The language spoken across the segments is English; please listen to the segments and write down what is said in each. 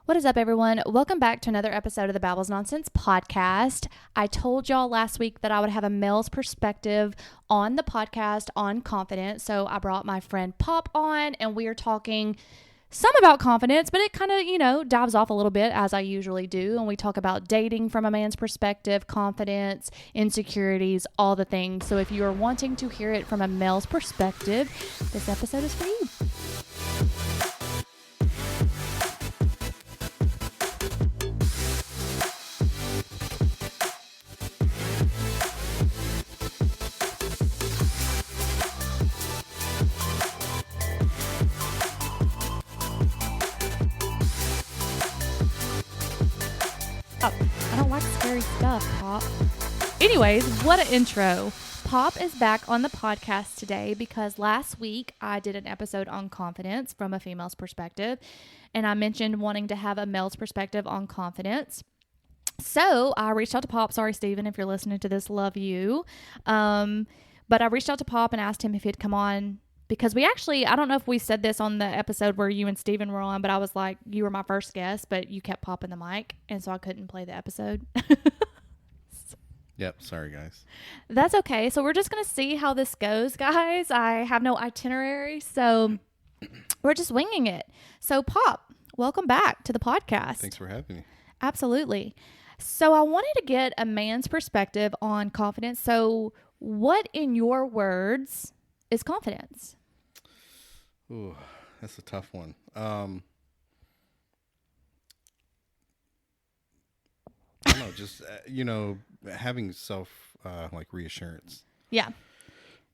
What is up, everyone? Welcome back to another episode of the Babbles Nonsense podcast. I told y'all last week that I would have a male's perspective on the podcast on confidence. So I brought my friend Pop on, and we are talking some about confidence, but it kind of, dives off a little bit as I usually do. And we talk about dating from a man's perspective, confidence, insecurities, all the things. So if you are wanting to hear it from a male's perspective, this episode is for you. I don't like scary stuff, Pop. Anyways, what an intro. Pop is back on the podcast today because last week I did an episode on confidence from a female's perspective, and I mentioned wanting to have a male's perspective on confidence. So I reached out to Pop. Sorry, Steven, if you're listening to this, love you. But I reached out to Pop and asked him if he'd come on because I don't know if we said this on the episode where you and Steven were on, but I was like, you were my first guest, but you kept popping the mic, and so I couldn't play the episode. Yep. Sorry, guys. That's okay. So we're just going to see how this goes, guys. I have no itinerary, so we're just winging it. So, Pop, welcome back to the podcast. Thanks for having me. Absolutely. So I wanted to get a man's perspective on confidence. So what, in your words, is confidence? Ooh, that's a tough one. I don't know, just, having reassurance. Yeah.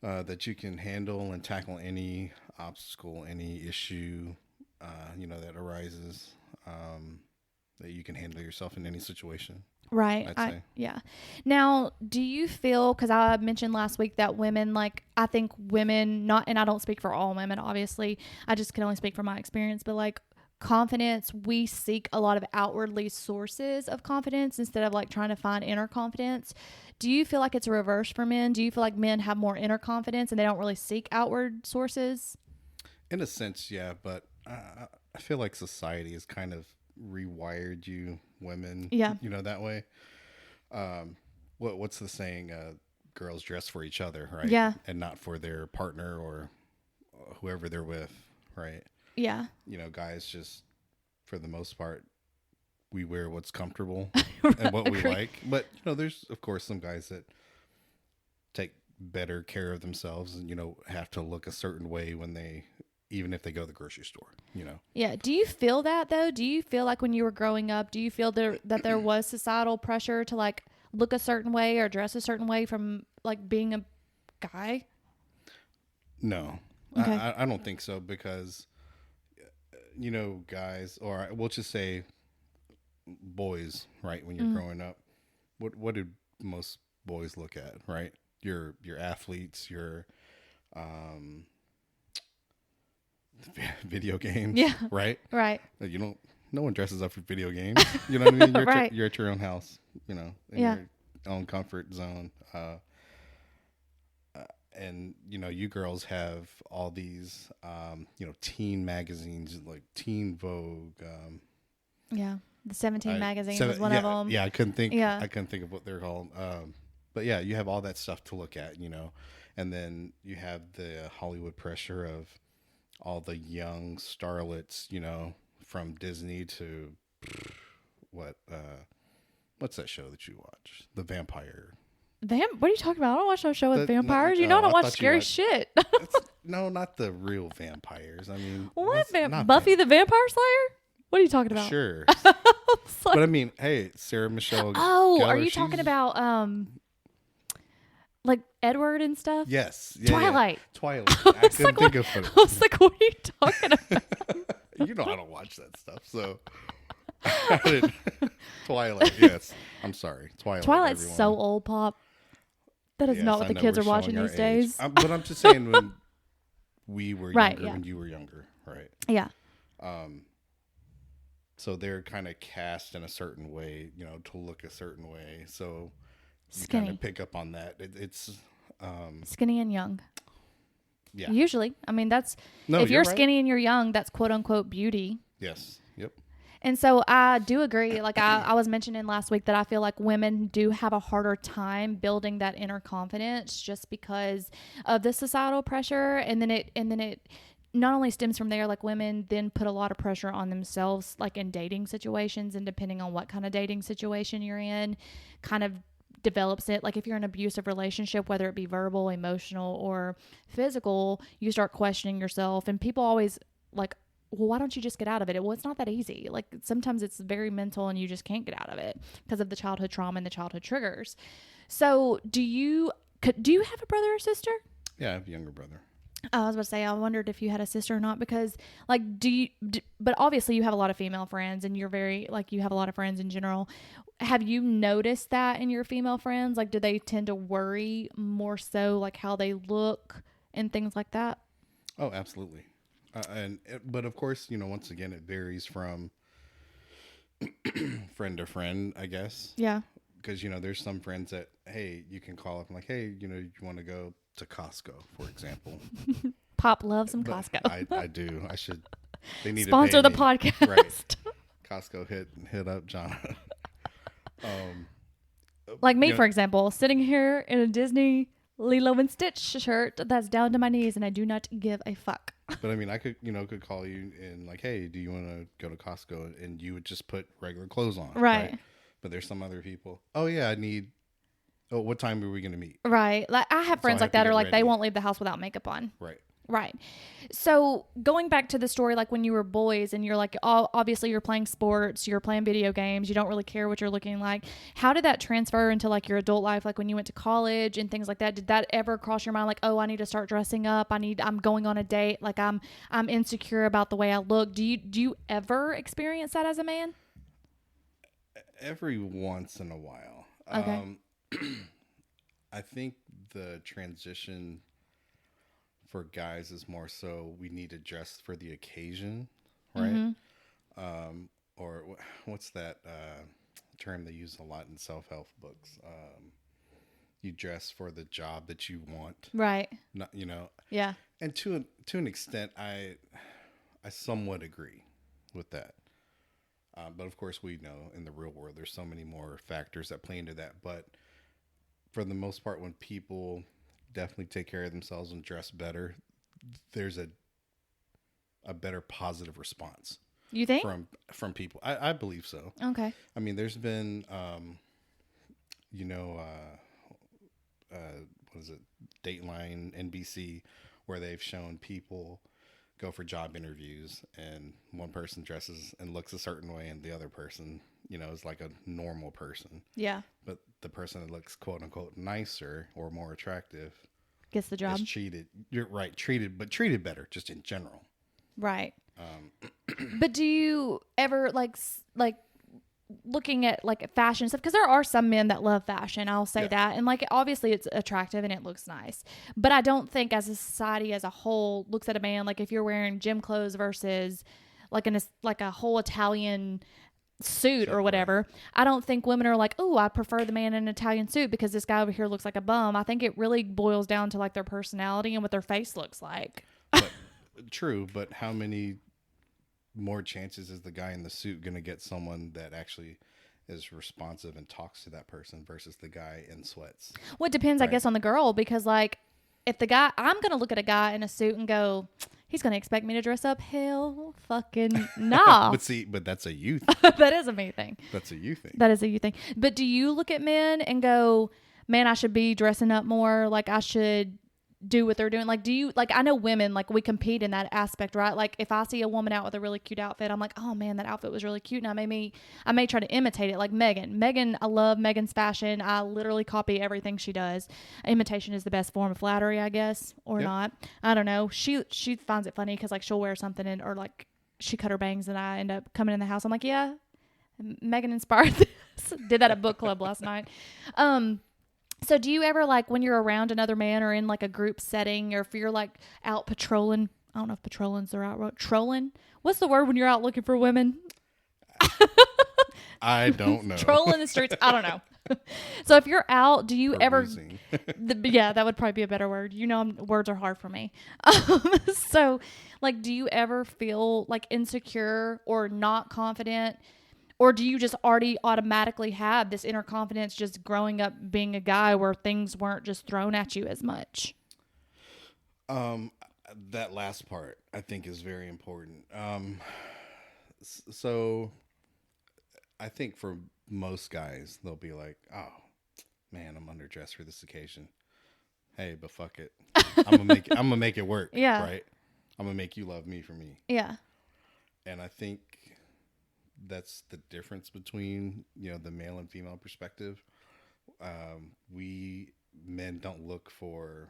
That you can handle and tackle any obstacle, any issue, that arises, that you can handle yourself in any situation. Right. I'd say. Yeah. Now, do you feel, because I mentioned last week that women, I think women, and I don't speak for all women, obviously, I just can only speak from my experience, but confidence, we seek a lot of outwardly sources of confidence instead of trying to find inner confidence. Do you feel like it's a reverse for men? Do you feel like men have more inner confidence and they don't really seek outward sources? In a sense, yeah, but I feel like society has kind of rewired you women, that way. What's the saying? Girls dress for each other, right? Yeah. And not for their partner or whoever they're with, right? Yeah. Guys just, for the most part, we wear what's comfortable Right, and what we agree. like. But, there's, of course, some guys that take better care of themselves and, have to look a certain way even if they go to the grocery store, Yeah. Do you feel that, though? Do you feel like when you were growing up, do you feel that there was societal pressure to, look a certain way or dress a certain way from, being a guy? No. Okay. I don't think so because, guys, or we'll just say boys, right, when you're growing up, what do most boys look at, right? Your athletes, your video games, Yeah. right? Right. No one dresses up for video games. You know what I mean? Right. You're at your own house, in Yeah. your own comfort zone. And, you girls have all these, teen magazines, like Teen Vogue. Yeah. The 17 magazine was one of them. Yeah, I couldn't think of what they're called. But yeah, you have all that stuff to look at, and then you have the Hollywood pressure of all the young starlets, from Disney to what's that show that you watch? The Vampire. What are you talking about? I don't watch no show with vampires. I don't watch scary shit. No, not the real vampires. I mean, What? Buffy the Vampire Slayer? What are you talking about? Sure. But I mean, hey, Sarah Michelle. Oh, Gellar, are you talking about Edward and stuff? Yes. Yeah, Twilight. Yeah. Twilight. I couldn't think of it. I was like, what are you talking about? You know I don't watch that stuff, so I didn't. Twilight. Yes. I'm sorry. Twilight's everyone. so old, Pop. That is not what the kids are watching these days. But I'm just saying when we were Right, younger, yeah. when you were younger, right? Yeah. So they're kind of cast in a certain way, to look a certain way. So you Skinny. kind of pick up on that. It's Skinny and young. Yeah. Usually. I mean, that's, No, if you're right. skinny and you're young, that's quote unquote beauty. Yes. Yep. And so I do agree. Like I was mentioning last week that I feel like women do have a harder time building that inner confidence just because of the societal pressure. And then it not only stems from there, like women then put a lot of pressure on themselves, like in dating situations, and depending on what kind of dating situation you're in, kind of develops it. Like if you're in an abusive relationship, whether it be verbal, emotional, or physical, you start questioning yourself. And people always like, well, why don't you just get out of it? Well, it's not that easy. Like sometimes it's very mental and you just can't get out of it because of the childhood trauma and the childhood triggers. So do you have a brother or sister? Yeah, I have a younger brother. I was about to say, I wondered if you had a sister or not, because like, but obviously you have a lot of female friends and you're very, like, you have a lot of friends in general. Have you noticed that in your female friends? Like, do they tend to worry more so like how they look and things like that? Oh, absolutely. But of course, once again, it varies from friend to friend, I guess. Yeah. Because, there's some friends that, hey, you can call up and like, hey, you want to go to Costco, for example. Pop loves some Costco. I do. I should. They need sponsor to the podcast. Right. Costco hit up John. Like me, for example, sitting here in a Disney Lilo and Stitch shirt that's down to my knees, and I do not give a fuck. But I mean, I could call you and like, hey, do you want to go to Costco? And you would just put regular clothes on. Right. But there's some other people. Oh yeah, what time are we going to meet? Right. Like I have friends like that, or like ready. they won't leave the house without makeup on. Right. Right. So going back to the story, like when you were boys and you're like, obviously you're playing sports, you're playing video games, you don't really care what you're looking like. How did that transfer into like your adult life? Like when you went to college and things like that, did that ever cross your mind? Like, oh, I need to start dressing up. I'm going on a date. Like I'm insecure about the way I look. Do you ever experience that as a man? Every once in a while. Okay. I think the transition for guys is more so we need to dress for the occasion, right? Mm-hmm. Or what's that term they use a lot in self-help books? You dress for the job that you want, right? Not, Yeah. And to an extent, I somewhat agree with that. But of course, we know in the real world there's so many more factors that play into that. But for the most part, when people definitely take care of themselves and dress better, there's a better positive response. You think? From people. I believe so. Okay. I mean, there's been, what is it? Dateline, NBC, where they've shown people go for job interviews and one person dresses and looks a certain way and the other person, is like a normal person. Yeah. But the person that looks quote unquote nicer or more attractive gets the job. Is treated. You're right. Treated better just in general. Right. But do you ever like looking at like fashion stuff? Because there are some men that love fashion. I'll say that. And like, obviously it's attractive and it looks nice, but I don't think as a society as a whole looks at a man, like if you're wearing gym clothes versus like a whole Italian suit or whatever, I don't think women are like, oh, I prefer the man in an Italian suit because this guy over here looks like a bum. I think it really boils down to like their personality and what their face looks like. True, but how many more chances is the guy in the suit going to get someone that actually is responsive and talks to that person versus the guy in sweats? Well, it depends, right? I guess, on the girl, because like if the guy, I'm going to look at a guy in a suit and go, he's going to expect me to dress up. Hell fucking nah. But that's a you thing. That is a me thing. That's a you thing. That is a you thing. But do you look at men and go, man, I should be dressing up more. Like I should do what they're doing. Like, do you, like, I know women, like we compete in that aspect, right? Like if I see a woman out with a really cute outfit, I'm like, oh man, that outfit was really cute. And I may try to imitate it. Like Megan, I love Megan's fashion. I literally copy everything she does. Imitation is the best form of flattery, I guess, or not. I don't know. She finds it funny because like she'll wear something or like she cut her bangs and I end up coming in the house. I'm like, yeah, Megan inspired this. Did that at book club last night. So do you ever, like, when you're around another man or in, like, a group setting, or if you're, like, out patrolling, I don't know if patrolling's the right word, trolling? What's the word when you're out looking for women? I don't know. Trolling the streets? I don't know. So if you're out, do you ever? Perusing. Yeah, that would probably be a better word. Words are hard for me. So, like, do you ever feel like insecure or not confident? Or do you just already automatically have this inner confidence just growing up being a guy where things weren't just thrown at you as much? That last part I think is very important. So I think for most guys, they'll be like, "Oh man, I'm underdressed for this occasion. Hey, but fuck it, I'm gonna make it work. Yeah. Right? I'm gonna make you love me for me." Yeah. And I think that's the difference between the male and female perspective. We men don't look for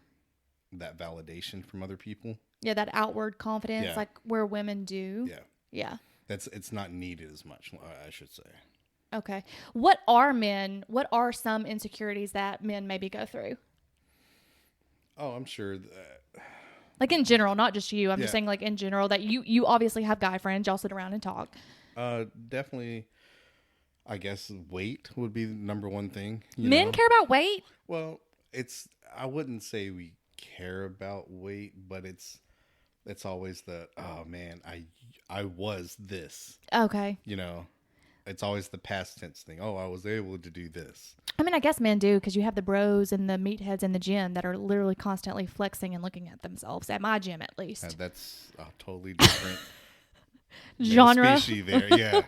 that validation from other people. Yeah, that outward confidence, Yeah. like where women do. Yeah. Yeah. It's not needed as much, I should say. Okay. What are some insecurities that men maybe go through? Oh, I'm sure that, Like in general, not just you. I'm just Yeah. saying like in general that you obviously have guy friends. Y'all sit around and talk. definitely, I guess weight would be the number one thing. Men care about weight? Well, I wouldn't say we care about weight, but it's always oh man, I was this. Okay. It's always the past tense thing. Oh, I was able to do this. I mean, I guess men do because you have the bros and the meatheads in the gym that are literally constantly flexing and looking at themselves, at my gym at least. That's a totally different genre. Species there. Yeah,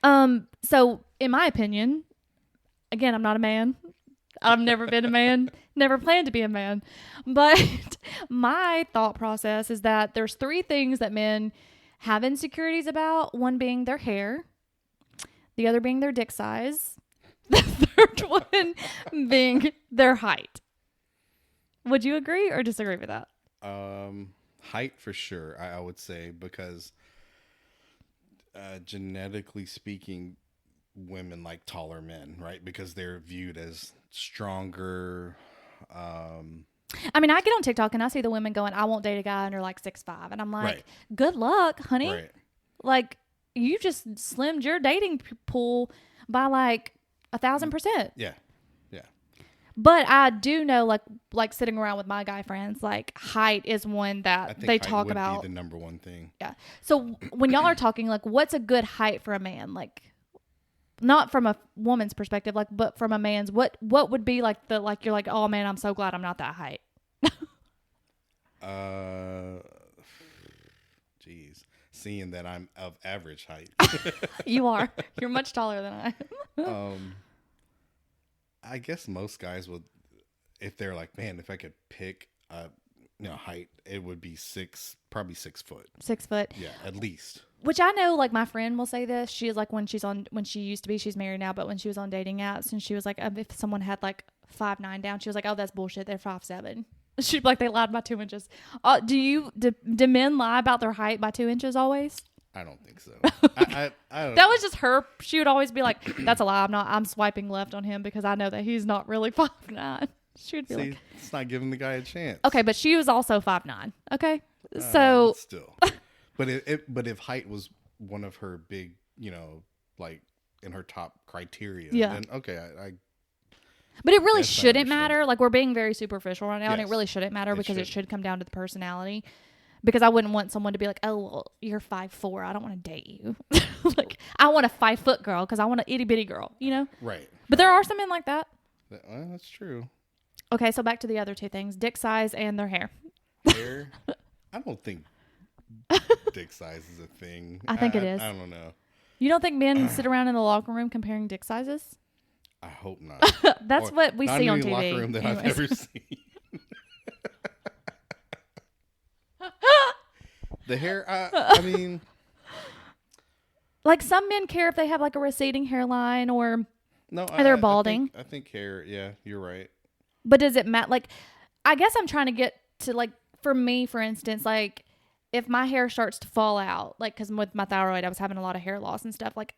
right. So in my opinion, again, I'm not a man. I've never been a man, never planned to be a man. But my thought process is that there's 3 things that men have insecurities about. One being their hair, the other being their dick size, the third one being their height. Would you agree or disagree with that? Height for sure, I would say, because genetically speaking, women like taller men, right? Because they're viewed as stronger. I mean, I get on TikTok and I see the women going, I won't date a guy under like 6'5", and I'm like, Right. Good luck, honey. Right. Like, you just slimmed your dating pool by like 1,000%. Yeah. But I do know, like sitting around with my guy friends, like height is one I that think they height talk would about. be the number one thing. Yeah. So when y'all are talking, like, what's a good height for a man? Like, not from a woman's perspective, like, but from a man's, what would be like you're like, oh man, I'm so glad I'm not that height. Geez, seeing that I'm of average height. You are. You're much taller than I am. I guess most guys would, if they're like, man, if I could pick height, it would be probably 6 foot. 6 foot. Yeah, at least. Which I know, like, my friend will say this. She is like, when she used to be, she's married now, but when she was on dating apps and she was like, if someone had like 5'9" down, she was like, oh, that's bullshit. They're 5'7". She'd be like, they lied by 2 inches. Do men lie about their height by 2 inches always? I don't think so. I don't. That was just her. She would always be like, that's a lie. I'm swiping left on him because I know that he's not really 5'9". She would be like, it's not giving the guy a chance. okay, but she was also 5'9". Okay. So still, but if height was one of her big, like in her top criteria, Yeah. then okay, but it really Yes, I shouldn't understand. matter. Like, we're being very superficial right now, and it Yes, really shouldn't matter because it shouldn't. should come down to the personality. Because I wouldn't want someone to be like, oh, well, you're 5'4". I don't want to date you. Like, I want a 5 foot girl because I want an itty bitty girl, right. But there are some men like that. Well, that's true. Okay, so back to the other 2 things: dick size and their hair. Hair, I don't think dick size is a thing. I think it is. I don't know. You don't think men sit around in the locker room comparing dick sizes? I hope not. That's Or what we not see on any TV. locker room that I've Anyways. ever seen. The hair, I mean, Like, some men care if they have like a receding hairline or no, they're balding. I think hair. Yeah, you're right. But does it matter? Like, I guess I'm trying to get to, like, for me, for instance, like, if my hair starts to fall out, like, because with my thyroid, I was having a lot of hair loss and stuff. Like,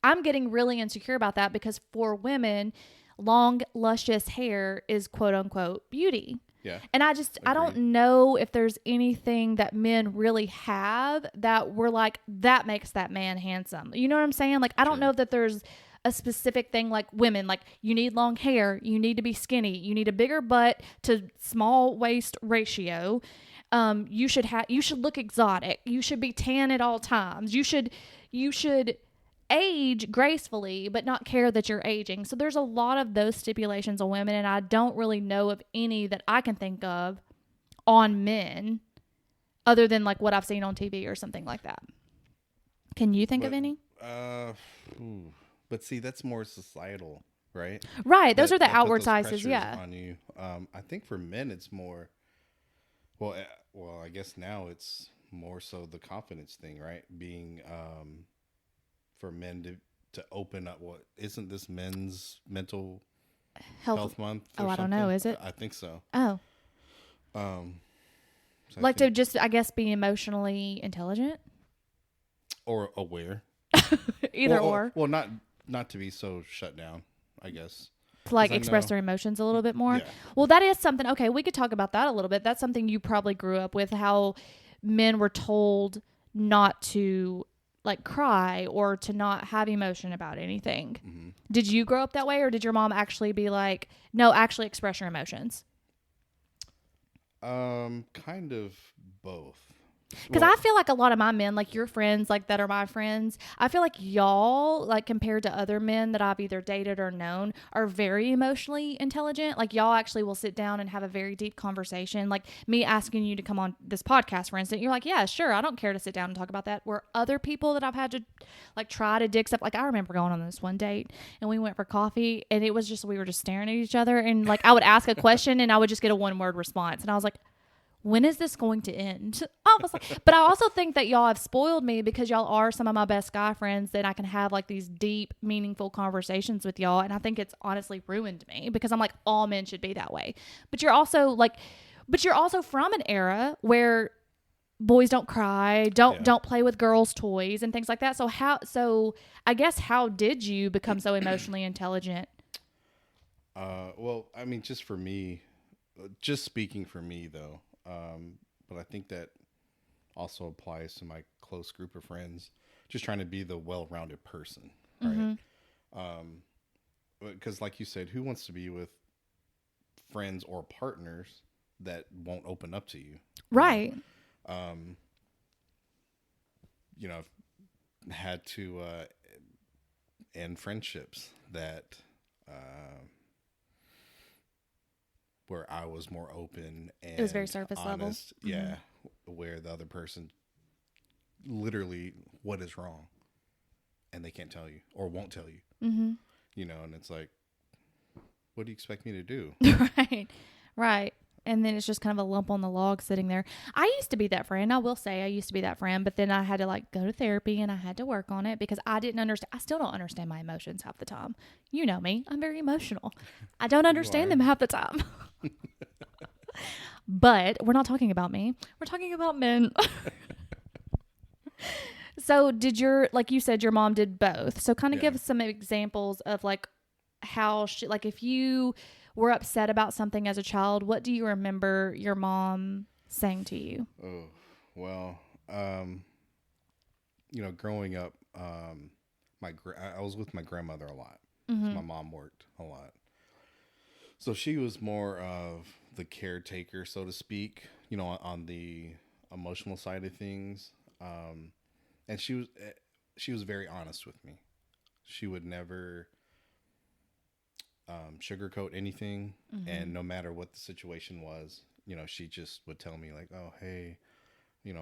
I'm getting really insecure about that because for women, long, luscious hair is quote unquote beauty. Yeah. And I don't know if there's anything that men really have that we're like, that makes that man handsome. You know what I'm saying? Like, I don't know that there's a specific thing like women, like you need long hair, you need to be skinny, you need a bigger butt to small waist ratio. You should look exotic. You should be tan at all times. You should age gracefully, but not care that you're aging. So there's a lot of those stipulations on women, and I don't really know of any that I can think of on men other than like what I've seen on TV or something like that. Can you think of any? But see, that's more societal, right? Right. Those are the that outward those sizes. pressures Yeah. on you. I think for men, it's more. Well, I guess now it's more so the confidence thing, right? Being for men to open up. What isn't this men's mental health month? Oh, I don't know. Is it? I think so. Oh. So like to just, I guess, be emotionally intelligent or aware. Either or. Well, not to be so shut down, I guess. To like express their emotions a little bit more. Yeah. Well, that is something. Okay, we could talk about that a little bit. That's something you probably grew up with, how men were told not to like cry or to not have emotion about anything. Mm-hmm. Did you grow up that way, or did your mom actually be like, no, actually express your emotions? Kind of both. Because I feel like a lot of my men, like your friends, like that are my friends, I feel like y'all, like compared to other men that I've either dated or known, are very emotionally intelligent. Like y'all actually will sit down and have a very deep conversation. Like me asking you to come on this podcast, for instance, you're like, yeah, sure, I don't care to sit down and talk about that. Where other people that I've had to like try to dig stuff, like I remember going on this one date and we went for coffee and it was just, we were just staring at each other and like I would ask a question and I would just get a one-word response. And I was like, when is this going to end? I was like, but I also think that y'all have spoiled me because y'all are some of my best guy friends that I can have like these deep, meaningful conversations with y'all. And I think it's honestly ruined me because I'm like, all men should be that way. But you're also from an era where boys don't cry, don't play with girls' toys and things like that. So I guess how did you become so emotionally intelligent? Well, I mean, just speaking for me though. But I think that also applies to my close group of friends, just trying to be the well-rounded person, right? Because like you said, who wants to be with friends or partners that won't open up to you? Right. Had to end friendships that where I was more open and it was very surface honest, level. Yeah. Where the other person literally what is wrong and they can't tell you or won't tell you. And it's like, what do you expect me to do? Right. And then it's just kind of a lump on the log sitting there. I used to be that friend. I will say I used to be that friend, but then I had to like go to therapy and I had to work on it because I didn't understand. I still don't understand my emotions half the time. You know me. I'm very emotional. I don't understand them half the time. But we're not talking about me. We're talking about men. So like you said, your mom did both. So kind of give us some examples of like how like if you were upset about something as a child, what do you remember your mom saying to you? Oh, well, growing up, I was with my grandmother a lot. Mm-hmm. My mom worked a lot. So she was more of the caretaker, so to speak, on the emotional side of things. And she was very honest with me. She would never sugarcoat anything. Mm-hmm. And no matter what the situation was, she just would tell me like, oh, hey,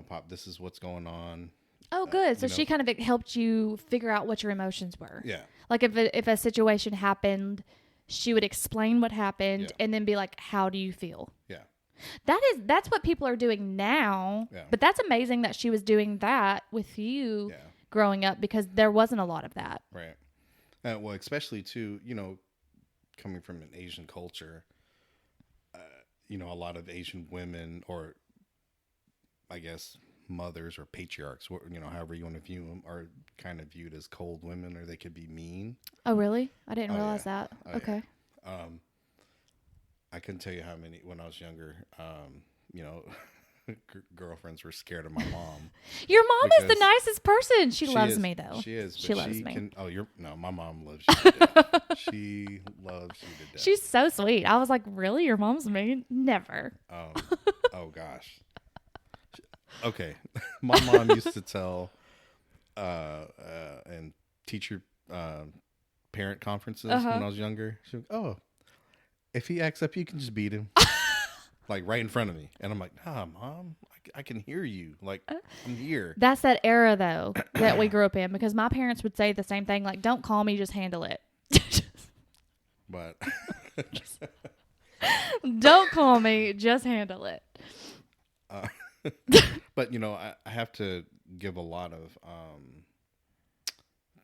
Pop, this is what's going on. Oh, good. So she kind of helped you figure out what your emotions were. Yeah. Like if a situation happened, she would explain what happened and then be like, how do you feel? Yeah. That's what people are doing now. Yeah. But that's amazing that she was doing that with you growing up because there wasn't a lot of that. Right. Well, especially too, coming from an Asian culture, a lot of Asian women or I guess mothers or patriarchs, however you want to view them, are kind of viewed as cold women or they could be mean. Oh, really? I didn't realize that. Okay. Yeah. I couldn't tell you how many when I was younger, girlfriends were scared of my mom. Your mom is the nicest person. She loves me though. She is. She loves me. My mom loves you to death. She loves you to death. She's so sweet. I was like, really? Your mom's mean? Never. Oh gosh. Okay. My mom used to tell and teacher parent conferences when I was younger. She would, if he acts up, you can just beat him. Like right in front of me. And I'm like, nah, Mom, I can hear you. Like, I'm here. That's that era, though, that we grew up in. Because my parents would say the same thing. Like, don't call me, just handle it. But. Don't call me, just handle it. But, I have to give a lot of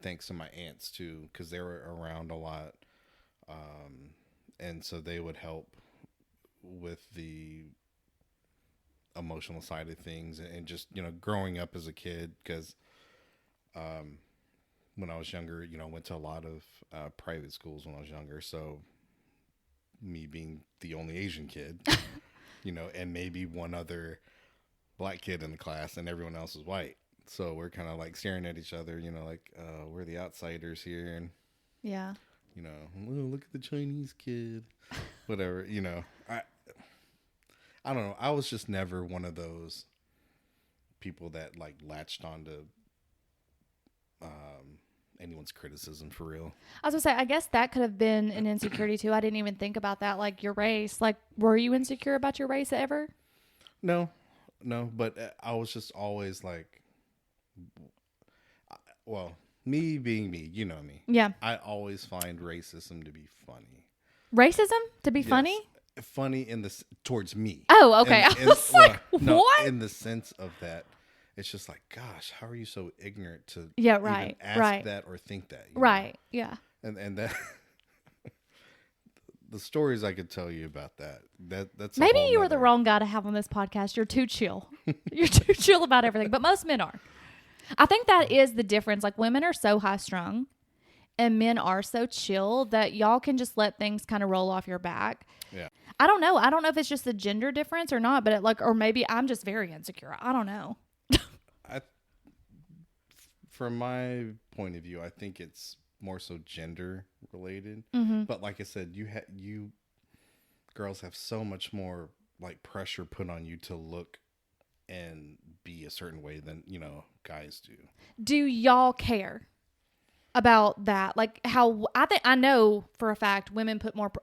thanks to my aunts, too. Because they were around a lot. And so they would help with the emotional side of things and just growing up as a kid, because when I was younger went to a lot of private schools when I was younger, so me being the only Asian kid and maybe one other black kid in the class and everyone else is white, so we're kind of like staring at each other like we're the outsiders here, and yeah, look at the Chinese kid, whatever. I don't know. I was just never one of those people that like latched onto anyone's criticism for real. I was gonna say, I guess that could have been an insecurity too. I didn't even think about that. Like your race. Like, were you insecure about your race ever? No, but I was just always like, well, me being me, you know me. Yeah. I always find racism to be funny. Racism to be funny? Funny towards me. Oh, okay. I was like, what? In the sense of that, it's just like, gosh, how are you so ignorant to even ask that or think that? Right. Yeah. And that the stories I could tell you about that's maybe you were the wrong guy to have on this podcast. You're too chill. You're too chill about everything, but most men are. I think that is the difference. Like, women are so high strung and men are so chill that y'all can just let things kind of roll off your back. Yeah. I don't know. I don't know if it's just the gender difference or not, but or maybe I'm just very insecure. I don't know. From my point of view, I think it's more so gender related. Mm-hmm. But like I said, you girls have so much more like pressure put on you to look and be a certain way than guys do. Do y'all care about that? Like, how I know for a fact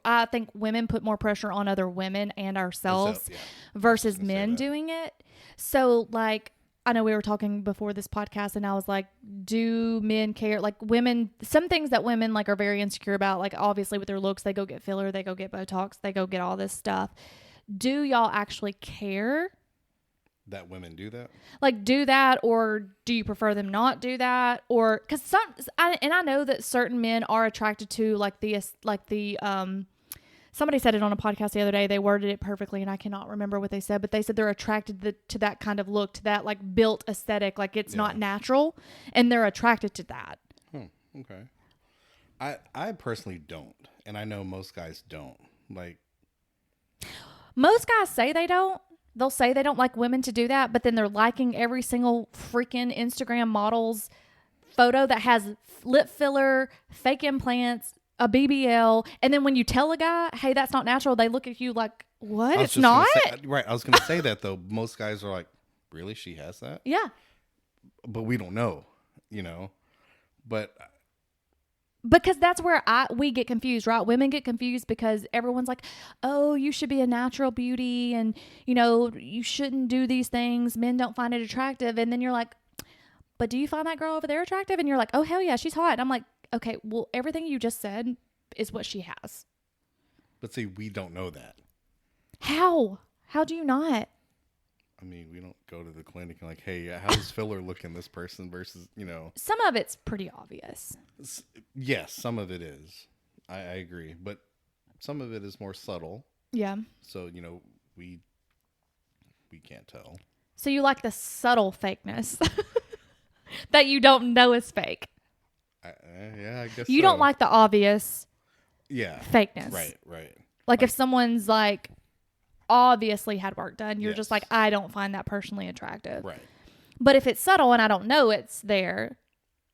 I think women put more pressure on other women and ourselves versus men doing it. So like, I know we were talking before this podcast and I was like, do men care? Like, women, some things that women like are very insecure about, like obviously with their looks, they go get filler, they go get Botox, they go get all this stuff. Do y'all actually care that women do that? Like, do that, or do you prefer them not do that? Or because I know that certain men are attracted to somebody said it on a podcast the other day. They worded it perfectly, and I cannot remember what they said, but they said they're attracted to that kind of look, to that like built aesthetic, like it's not natural, and they're attracted to that. Okay. I personally don't, and I know most guys don't. Like, most guys say they don't. They'll say they don't like women to do that, but then they're liking every single freaking Instagram model's photo that has lip filler, fake implants, a BBL. And then when you tell a guy, hey, that's not natural, they look at you like, what? It's not? Right. I was going to say that, though. Most guys are like, really? She has that? Yeah. But we don't know, But because that's where we get confused, right? Women get confused because everyone's like, oh, you should be a natural beauty and, you shouldn't do these things. Men don't find it attractive. And then you're like, but do you find that girl over there attractive? And you're like, oh, hell yeah, she's hot. And I'm like, okay, well, everything you just said is what she has. But see, we don't know that. How? How do you not? I mean, we don't go to the clinic and like, hey, how's filler looking this person versus, Some of it's pretty obvious. Yes, some of it is. I agree. But some of it is more subtle. Yeah. So, we can't tell. So you like the subtle fakeness that you don't know is fake. Yeah, I guess you don't like the obvious fakeness. Right. Like if someone's like, obviously had work done. You're just Yes. like, I don't find that personally attractive. Right. But if it's subtle and I don't know it's there,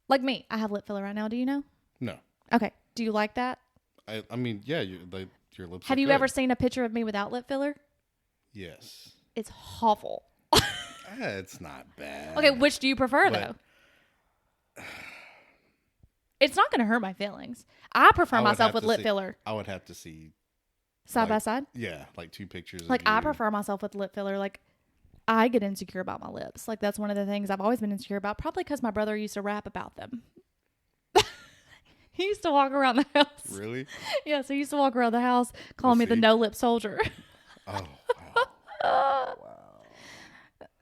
like me, I have lip filler right now. Do you know? No. Okay. Do you like that? I mean, yeah, your lips Have look you good. ever seen a picture of me without lip filler? Yes. It's awful. It's not bad. Okay, which do you prefer But- though? It's not going to hurt my feelings. I prefer I would myself have with to lip see- filler I would have to see, side by like, side. yeah, like 2 pictures. Like of I you. prefer myself with lip filler. Like I get insecure about my lips. Like that's one of the things I've always been insecure about. Probably because my brother used to rap about them. He used to walk around the house. Really? Yeah, so he used to walk around the house calling me the see? no lip soldier. Oh, wow.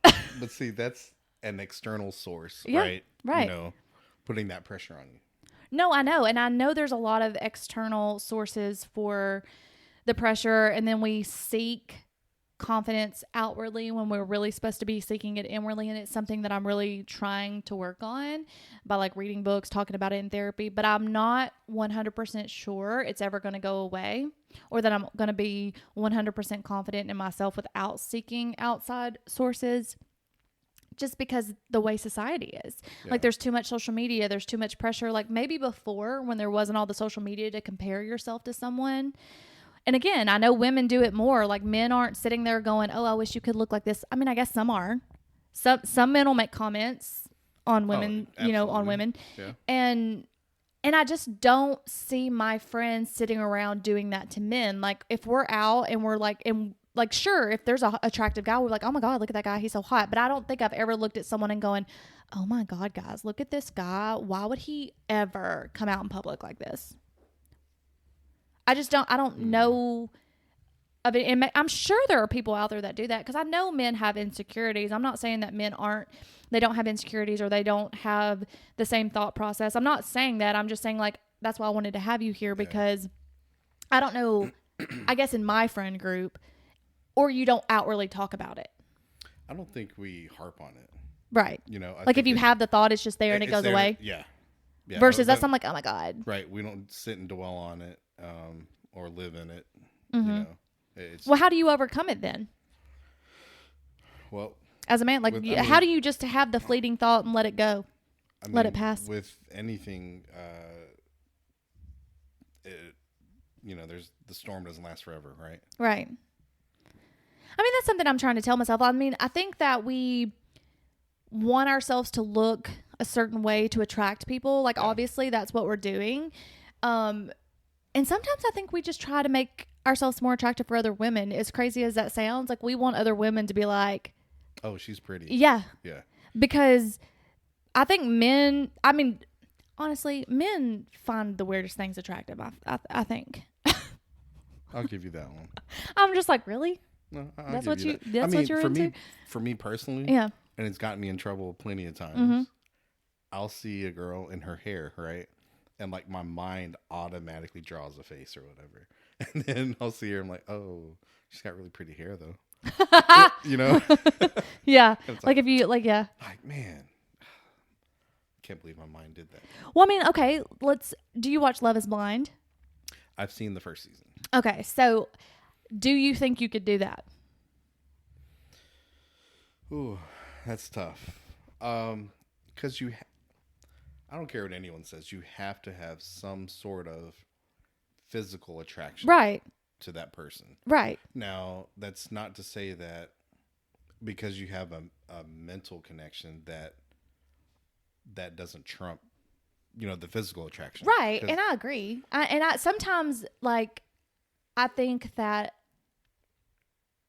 Wow. But see, that's an external source, Yeah, right? right. You know, putting that pressure on you. No, I know. And I know there's a lot of external sources for the pressure. And then we seek confidence outwardly when we're really supposed to be seeking it inwardly. And it's something that I'm really trying to work on by like reading books, talking about it in therapy. But I'm not 100% sure it's ever going to go away or that I'm going to be 100% confident in myself without seeking outside sources. Just because the way society is. Yeah. Like there's too much social media, there's too much pressure. Like maybe before when there wasn't all the social media to compare yourself to someone. And again, I know women do it more. Like men aren't sitting there going, "Oh, I wish you could look like this." I mean, I guess some are. Some men will make comments on women, you know, on absolutely. women. Yeah. And I just don't see my friends sitting around doing that to men. Like if we're out and we're like, and like, sure, if there's a attractive guy, we're like, oh my God, look at that guy. He's so hot. But I don't think I've ever looked at someone and going, oh my God, guys, look at this guy. Why would he ever come out in public like this? I don't know of it. And I'm sure there are people out there that do that because I know men have insecurities. I'm not saying that men they don't have insecurities or they don't have the same thought process. I'm not saying that. I'm just saying like, that's why I wanted to have you here because I don't know, I guess in my friend group, or you don't outwardly talk about it. I don't think we harp on it. Right. You know, I Like think if you have the thought, it's just there and it it's goes there, away. Yeah. Yeah. Versus But- us, I'm like, oh my God. Right. We don't sit and dwell on it or live in it. Mm-hmm. You know, it's Well, how do you overcome it then? well. As a man, like, how do you just have the fleeting thought and let it go? Let it pass. With anything, you know, the storm doesn't last forever, right? Right. I mean, that's something I'm trying to tell myself. I mean, I think that we want ourselves to look a certain way to attract people. Like, obviously, that's what we're doing. And sometimes I think we just try to make ourselves more attractive for other women. As crazy as that sounds, like, we want other women to be like, oh, she's pretty. Yeah. Yeah. Because I think men, I mean, honestly, men find the weirdest things attractive, I think. I'll give you that one. I'm just like, really? No, I'll That's give what you that. that's what you're into? For me personally, Yeah. and it's gotten me in trouble plenty of times. Mm-hmm. I'll see a girl in her hair, right? And like my mind automatically draws a face or whatever. And then I'll see her, I'm like, oh, she's got really pretty hair though. You know? Yeah. It's Like if you, like, yeah. Like, man, can't believe my mind did that. Well, I mean, okay, do you watch Love is Blind? I've seen the first season. Okay, so do you think you could do that? Ooh, that's tough. Because I don't care what anyone says, you have to have some sort of physical attraction Right. to that person. Right. Now, that's not to say that because you have a mental connection that doesn't trump, you know, the physical attraction. Right. And I agree. I sometimes, like, I think that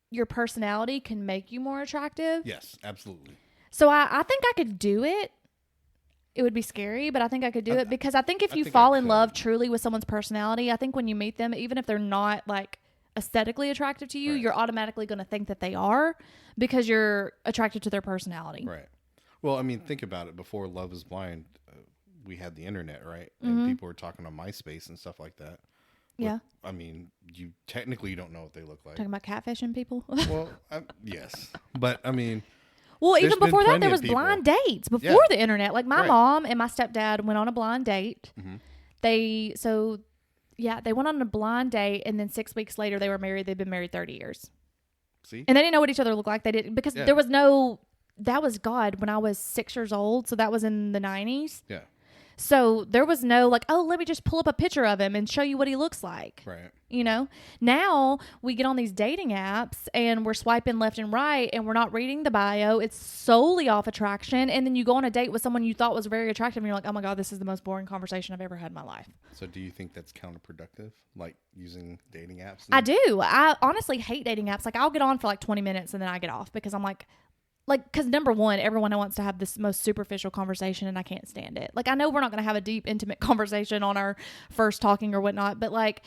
your personality can make you more attractive. Yes, absolutely. So I think I could do it. It would be scary, but I think I could do it because I think if you fall in love truly with someone's personality, I think when you meet them, even if they're not like aesthetically attractive to you, Right. you're automatically going to think that they are because you're attracted to their personality. Right. Well, I mean, think about it. Before Love is Blind, we had the internet, right? Mm-hmm. And people were talking on MySpace and stuff like that. Yeah. I mean, you technically don't know what they look like. Talking about catfishing people. Well, yes. But, I mean... Well, There's even been before that, plenty there of was people. blind dates before Yeah. the internet. Like my Right. mom and my stepdad went on a blind date. Mhm. They went on a blind date, and then 6 weeks later they were married. They've been married 30 years. See? And they didn't know what each other looked like. They didn't, because Yeah. there was no, that was God when I was 6 years old. So that was in the 90s. Yeah. So there was no like, oh, let me just pull up a picture of him and show you what he looks like. Right. You know, now we get on these dating apps and we're swiping left and right and we're not reading the bio. It's solely off attraction. And then you go on a date with someone you thought was very attractive and you're like, oh my God, this is the most boring conversation I've ever had in my life. So do you think that's counterproductive? Like using dating apps? I do. I honestly hate dating apps. Like I'll get on for like 20 minutes and then I get off because I'm like, because number one, everyone wants to have this most superficial conversation and I can't stand it. Like I know we're not going to have a deep, intimate conversation on our first talking or whatnot, but like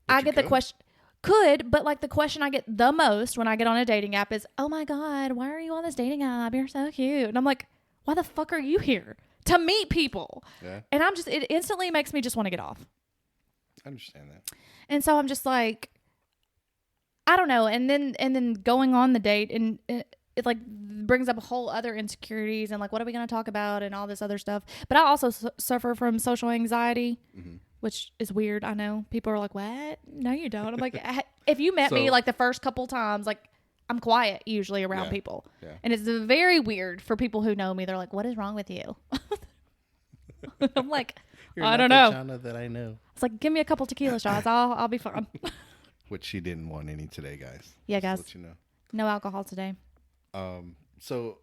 I get the question, but like the question I get the most when I get on a dating app is, oh my God, why are you on this dating app? You're so cute. And I'm like, why the fuck are you here? To meet people. Yeah. And it instantly makes me just want to get off. I understand that. And so I'm just like, I don't know. And then going on the date and it like brings up a whole other insecurities and like, what are we going to talk about and all this other stuff. But I also suffer from social anxiety, which is weird. I know people are like, what? No, you don't. I'm like, if you met me like the first couple times, like I'm quiet usually around people. Yeah. And it's very weird for people who know me. They're like, what is wrong with you? I'm like, I don't know. China that I know. It's like, give me a couple tequila shots. I'll be fine. Which she didn't want any today, guys. Yeah, guys. Just to let you know. No alcohol today. So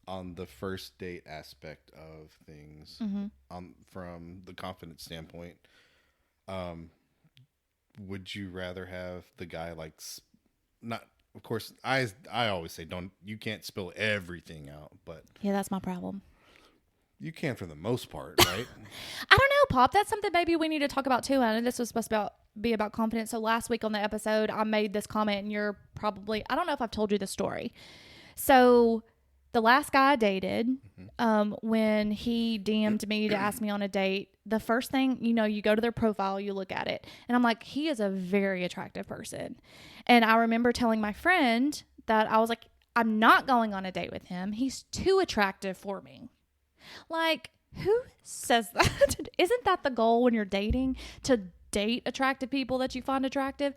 on the first date aspect of things, from the confidence standpoint, would you rather have the guy like not? Of course, I always say you can't spill everything out, but yeah, that's my problem. You can for the most part, right? I don't know, Pop. That's something maybe we need to talk about too. I know this was supposed to be about confidence. So last week on the episode, I made this comment and you're probably, I don't know if I've told you the story. So the last guy I dated, when he DM'd me to ask me on a date, the first thing, you go to their profile, you look at it. And I'm like, he is a very attractive person. And I remember telling my friend that I was like, I'm not going on a date with him. He's too attractive for me. Like, who says that? Isn't that the goal when you're dating, to date attractive people that you find attractive?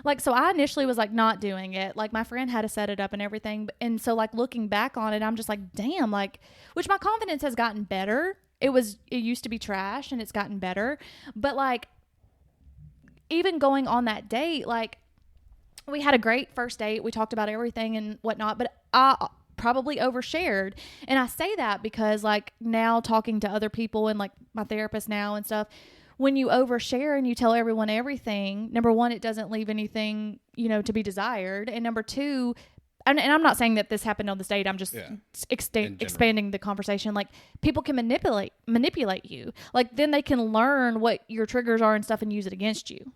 Like, so I initially was like not doing it. Like my friend had to set it up and everything. And so like looking back on it, I'm just like, damn, like, which my confidence has gotten better. It used to be trash and it's gotten better. But like, even going on that date, like we had a great first date. We talked about everything and whatnot, but I probably overshared. And I say that because like now talking to other people and like my therapist now and stuff, when you overshare and you tell everyone everything, number one, it doesn't leave anything, to be desired. And number two, and I'm not saying that this happened on this date. I'm just expanding the conversation. Like people can manipulate you. Like then they can learn what your triggers are and stuff and use it against you.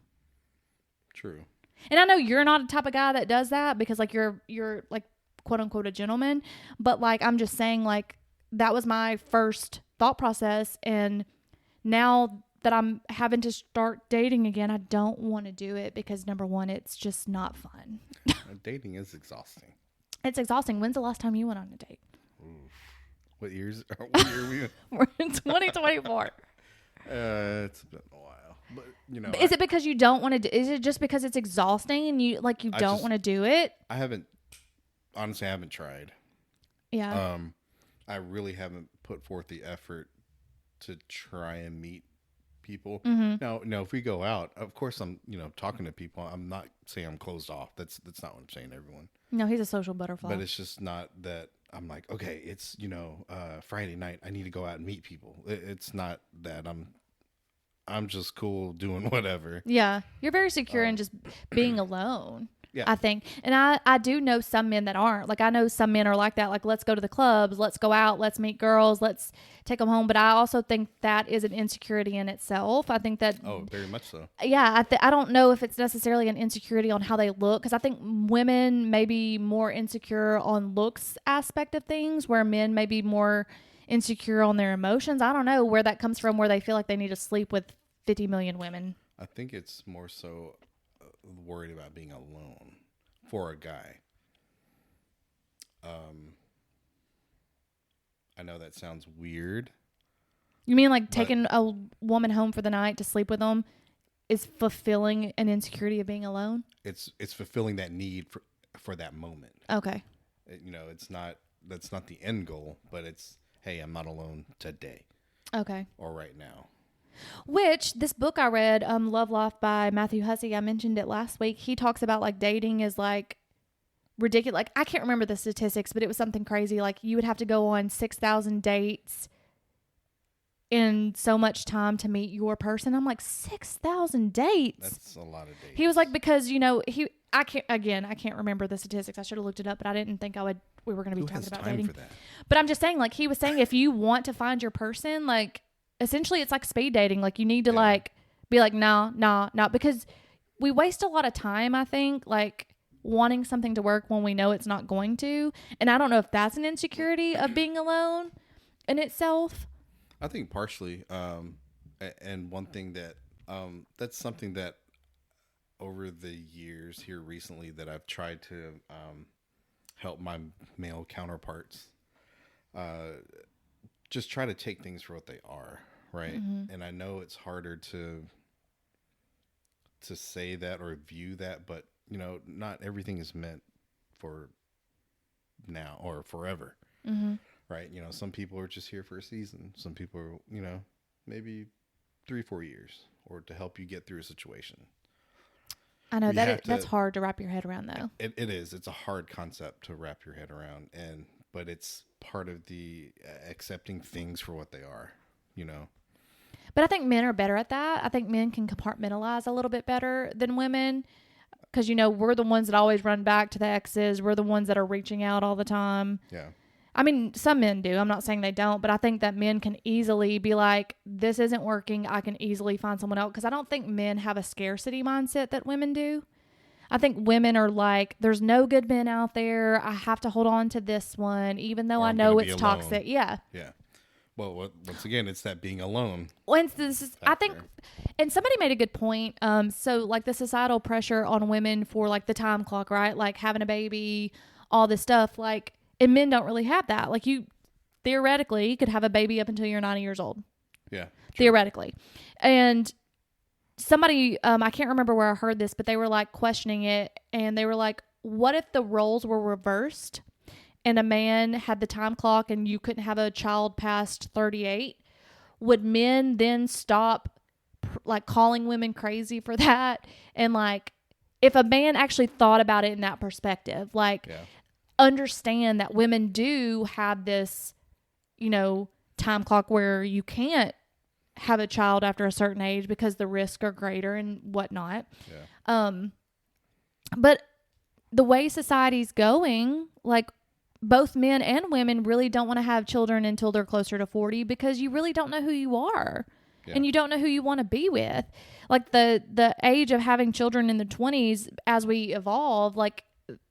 True. And I know you're not the type of guy that does that because like you're like quote unquote a gentleman, but like I'm just saying like that was my first thought process, and now that I'm having to start dating again, I don't want to do it because number one, it's just not fun. Dating is exhausting. It's exhausting. When's the last time you went on a date? Oof. What year are we in? We're in 2024. It's been a while, but is it because you don't want to? Is it just because it's exhausting and you don't want to do it? I haven't tried. Yeah. I really haven't put forth the effort to try and meet people. Now, if we go out, of course I'm, talking to people. I'm not saying I'm closed off. That's not what I'm saying to everyone. No, he's a social butterfly. But it's just not that I'm like, okay, it's, Friday night. I need to go out and meet people. It's not that I'm just cool doing whatever. Yeah. You're very secure in just being alone. Yeah. I think. And I do know some men that aren't. Like, I know some men are like that. Like, let's go to the clubs. Let's go out. Let's meet girls. Let's take them home. But I also think that is an insecurity in itself. I think that. Oh, very much so. Yeah. I don't know if it's necessarily an insecurity on how they look. Because I think women may be more insecure on looks aspect of things, where men may be more insecure on their emotions. I don't know where that comes from, where they feel like they need to sleep with 50 million women. I think it's more so worried about being alone for a guy. I know that sounds weird. You mean like taking a woman home for the night to sleep with them? is fulfilling an insecurity of being alone? It's fulfilling that need for that moment. Okay. That's not the end goal, but it's, hey, I'm not alone today. Okay. Or right now. Which this book I read, Love Life by Matthew Hussey, I mentioned it last week. He talks about like dating is like ridiculous. Like I can't remember the statistics, but it was something crazy. Like you would have to go on 6,000 dates in so much time to meet your person. I'm like, 6,000 dates. That's a lot of dates. He was like, because I can't remember the statistics. I should have looked it up, but I didn't think we were going to be talking about dating. For that? But I'm just saying, like he was saying, if you want to find your person, like essentially it's like speed dating. Like you need to like be like, no, because we waste a lot of time, I think, like wanting something to work when we know it's not going to. And I don't know if that's an insecurity of being alone in itself. I think partially. And one thing that, that's something that over the years here recently that I've tried to, help my male counterparts, just try to take things for what they are. Right. Mm-hmm. And I know it's harder to say that or view that, but not everything is meant for now or forever. Mm-hmm. Right. Some people are just here for a season. Some people are, maybe 3-4 years or to help you get through a situation. I know that's hard to wrap your head around though. It is. It's a hard concept to wrap your head around. But it's part of the accepting things for what they are, But I think men are better at that. I think men can compartmentalize a little bit better than women. Because, we're the ones that always run back to the exes. We're the ones that are reaching out all the time. Yeah. I mean, some men do. I'm not saying they don't. But I think that men can easily be like, this isn't working. I can easily find someone else. Because I don't think men have a scarcity mindset that women do. I think women are like, there's no good men out there. I have to hold on to this one, even though I know it's toxic. Yeah. Yeah. Well, once again, it's that being alone. I think, and somebody made a good point. So like the societal pressure on women for like the time clock, right? Like having a baby, all this stuff. Like, and men don't really have that. Like you theoretically could have a baby up until you're 90 years old. Yeah. True. Theoretically. And somebody, I can't remember where I heard this, but they were like questioning it. And they were like, what if the roles were reversed? And a man had the time clock and you couldn't have a child past 38, would men then stop like calling women crazy for that? And like, if a man actually thought about it in that perspective, like understand that women do have this, time clock where you can't have a child after a certain age because the risks are greater and whatnot. Yeah. But the way society's going, like, both men and women really don't want to have children until they're closer to 40 because you really don't know who you are and you don't know who you want to be with. Like the age of having children in the 20s as we evolve, like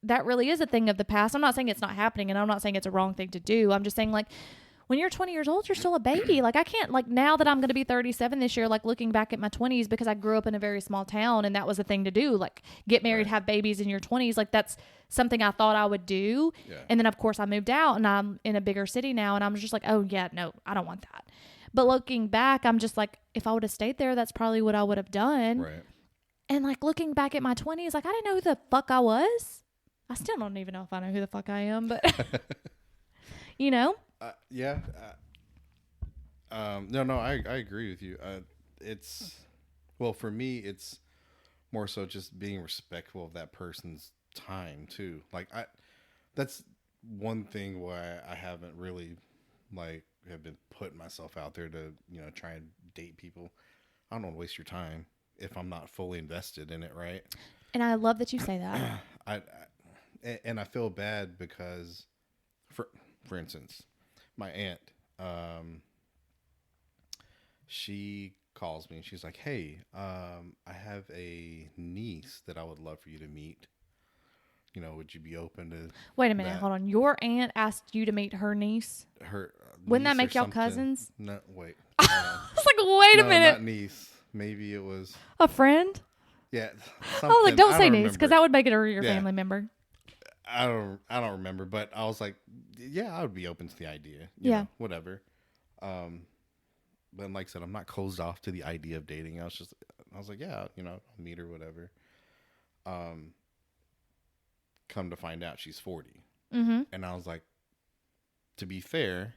that really is a thing of the past. I'm not saying it's not happening and I'm not saying it's a wrong thing to do. I'm just saying like when you're 20 years old, you're still a baby. Like I can't, like now that I'm going to be 37 this year, like looking back at my 20s because I grew up in a very small town and that was a thing to do. Like get married, have babies in your 20s. Like that's something I thought I would do. Yeah. And then of course I moved out and I'm in a bigger city now and I'm just like, oh yeah, no, I don't want that. But looking back, I'm just like, if I would have stayed there, that's probably what I would have done. Right. And like looking back at my 20s, like I didn't know who the fuck I was. I still don't even know if I know who the fuck I am, but Yeah. No, I agree with you. For me, it's more so just being respectful of that person's time too. Like that's one thing why I haven't really have been putting myself out there to, try and date people. I don't want to waste your time if I'm not fully invested in it. Right. And I love that you say that. I feel bad because for instance, my aunt, she calls me and she's like, hey, I have a niece that I would love for you to meet. Would you be open to Wait a minute, hold on. Your aunt asked you to meet her niece? Wouldn't that make y'all cousins? No, wait. I was like, wait a minute. Not niece. Maybe it was a friend? Yeah. I was like, don't say niece because that would make it your family member. I don't remember, but I was like, yeah, I would be open to the idea. You know, whatever. But like I said, I'm not closed off to the idea of dating. I was just, I was like, yeah, I'll meet her, whatever. Come to find out she's 40. Mm-hmm. And I was like, to be fair,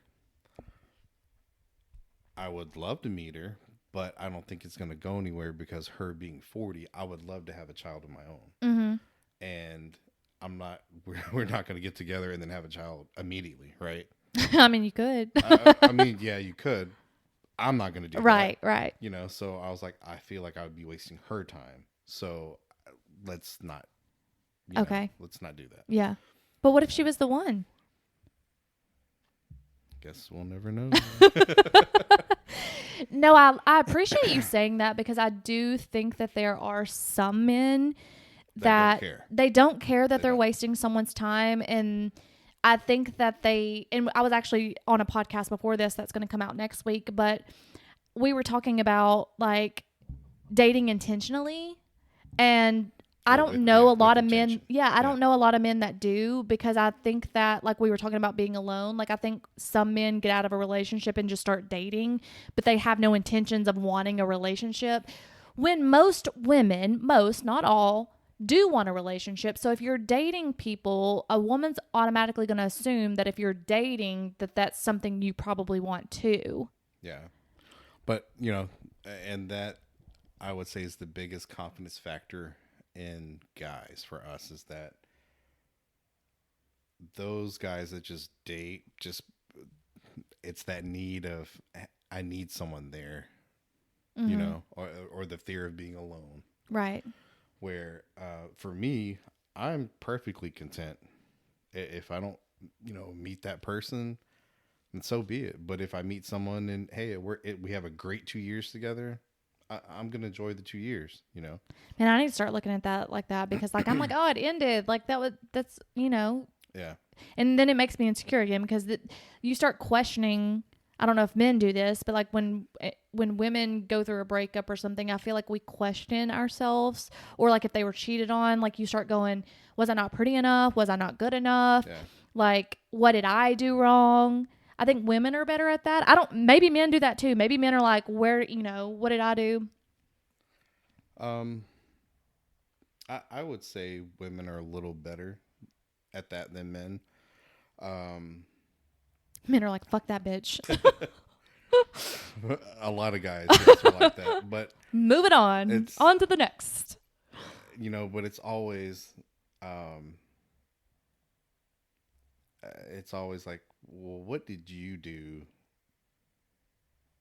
I would love to meet her, but I don't think it's going to go anywhere because her being 40, I would love to have a child of my own. Mm-hmm. And we're not going to get together and then have a child immediately, right? I mean, you could. I mean, yeah, you could. I'm not going to do Right, that. right. So I was like, I feel like I would be wasting her time. So let's not. Okay. Let's not do that. Yeah. But what if she was the one? Guess we'll never know. No, I appreciate you saying that because I do think that there are some men that they don't care that they're wasting someone's time. And I think that and I was actually on a podcast before this that's going to come out next week, but we were talking about like dating intentionally, and I don't know a lot of men. Yeah, I don't know a lot of men that do, because I think that, like we were talking about being alone, like I think some men get out of a relationship and just start dating, but they have no intentions of wanting a relationship. When most women, not all, do want a relationship. So if you're dating people, a woman's automatically going to assume that if you're dating, that's something you probably want too. Yeah. But, and that I would say is the biggest confidence factor in guys for us, is that those guys that just date, it's that need of, I need someone there, or the fear of being alone. Right. Where for me, I'm perfectly content if I don't, meet that person, and so be it. But if I meet someone and hey, we have a great 2 years together, I'm gonna enjoy the 2 years. Man, I need to start looking at that like that, because like I'm like, oh, it ended, like that's Yeah. And then it makes me insecure again, because you start questioning. I don't know if men do this, but like when women go through a breakup or something, I feel like we question ourselves, or like if they were cheated on, like you start going, was I not pretty enough? Was I not good enough? Yeah. Like, what did I do wrong? I think women are better at that. Maybe men do that too. Maybe men are like, what did I do? I would say women are a little better at that than men. Men are like, fuck that bitch. A lot of guys are like that, but move it on to the next. But it's always like, well, what did you do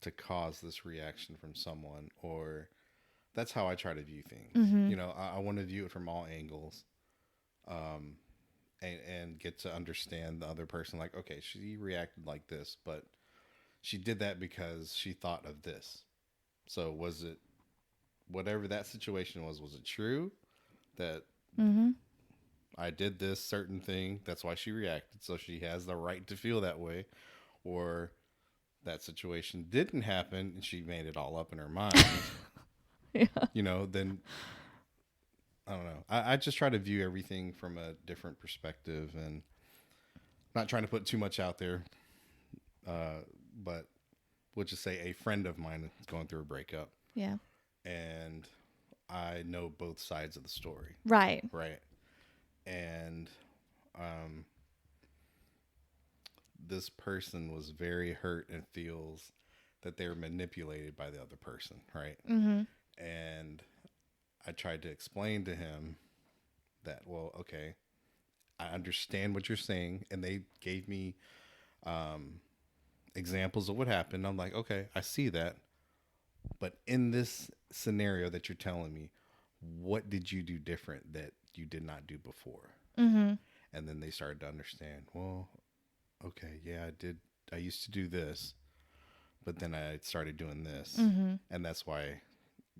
to cause this reaction from someone? Or that's how I try to view things. Mm-hmm. I want to view it from all angles, and get to understand the other person. Like, okay, she reacted like this, but she did that because she thought of this. So was it, whatever that situation was it true that I did this certain thing, that's why she reacted, so she has the right to feel that way? Or that situation didn't happen and she made it all up in her mind? Yeah. Then I don't know. I just try to view everything from a different perspective, and not trying to put too much out there. But we'll just say a friend of mine is going through a breakup. Yeah. And I know both sides of the story. Right. Right. And this person was very hurt and feels that they were manipulated by the other person. Right. Mm-hmm. And I tried to explain to him that, well, okay, I understand what you're saying. And they gave me examples of what happened. I'm like, okay, I see that. But in this scenario that you're telling me, what did you do different that you did not do before? Mm-hmm. And then they started to understand, well, okay, yeah, I did. I used to do this, but then I started doing this. Mm-hmm. And that's why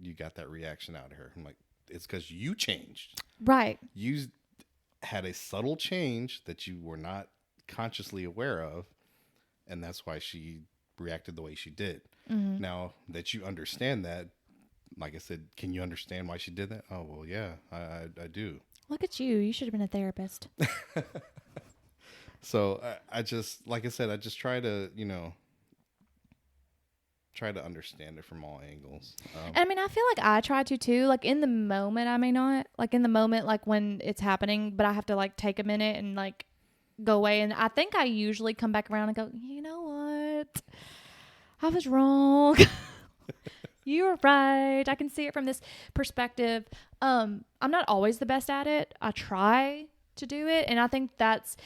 you got that reaction out of her. I'm like, it's because you changed. Right. You had a subtle change that you were not consciously aware of. And that's why she reacted the way she did. Mm-hmm. Now that you understand that, like I said, can you understand why she did that? Oh, well, yeah, I do. Look at you. You should have been a therapist. So I just, like I said, I just try to try to understand it from all angles. And I mean, I feel like I try to too. Like in the moment, I may not. Like in the moment, like when it's happening, but I have to like take a minute and like go away. And I think I usually come back around and go, you know what? I was wrong. You were right. I can see it from this perspective. I'm not always the best at it. I try to do it, and I think that's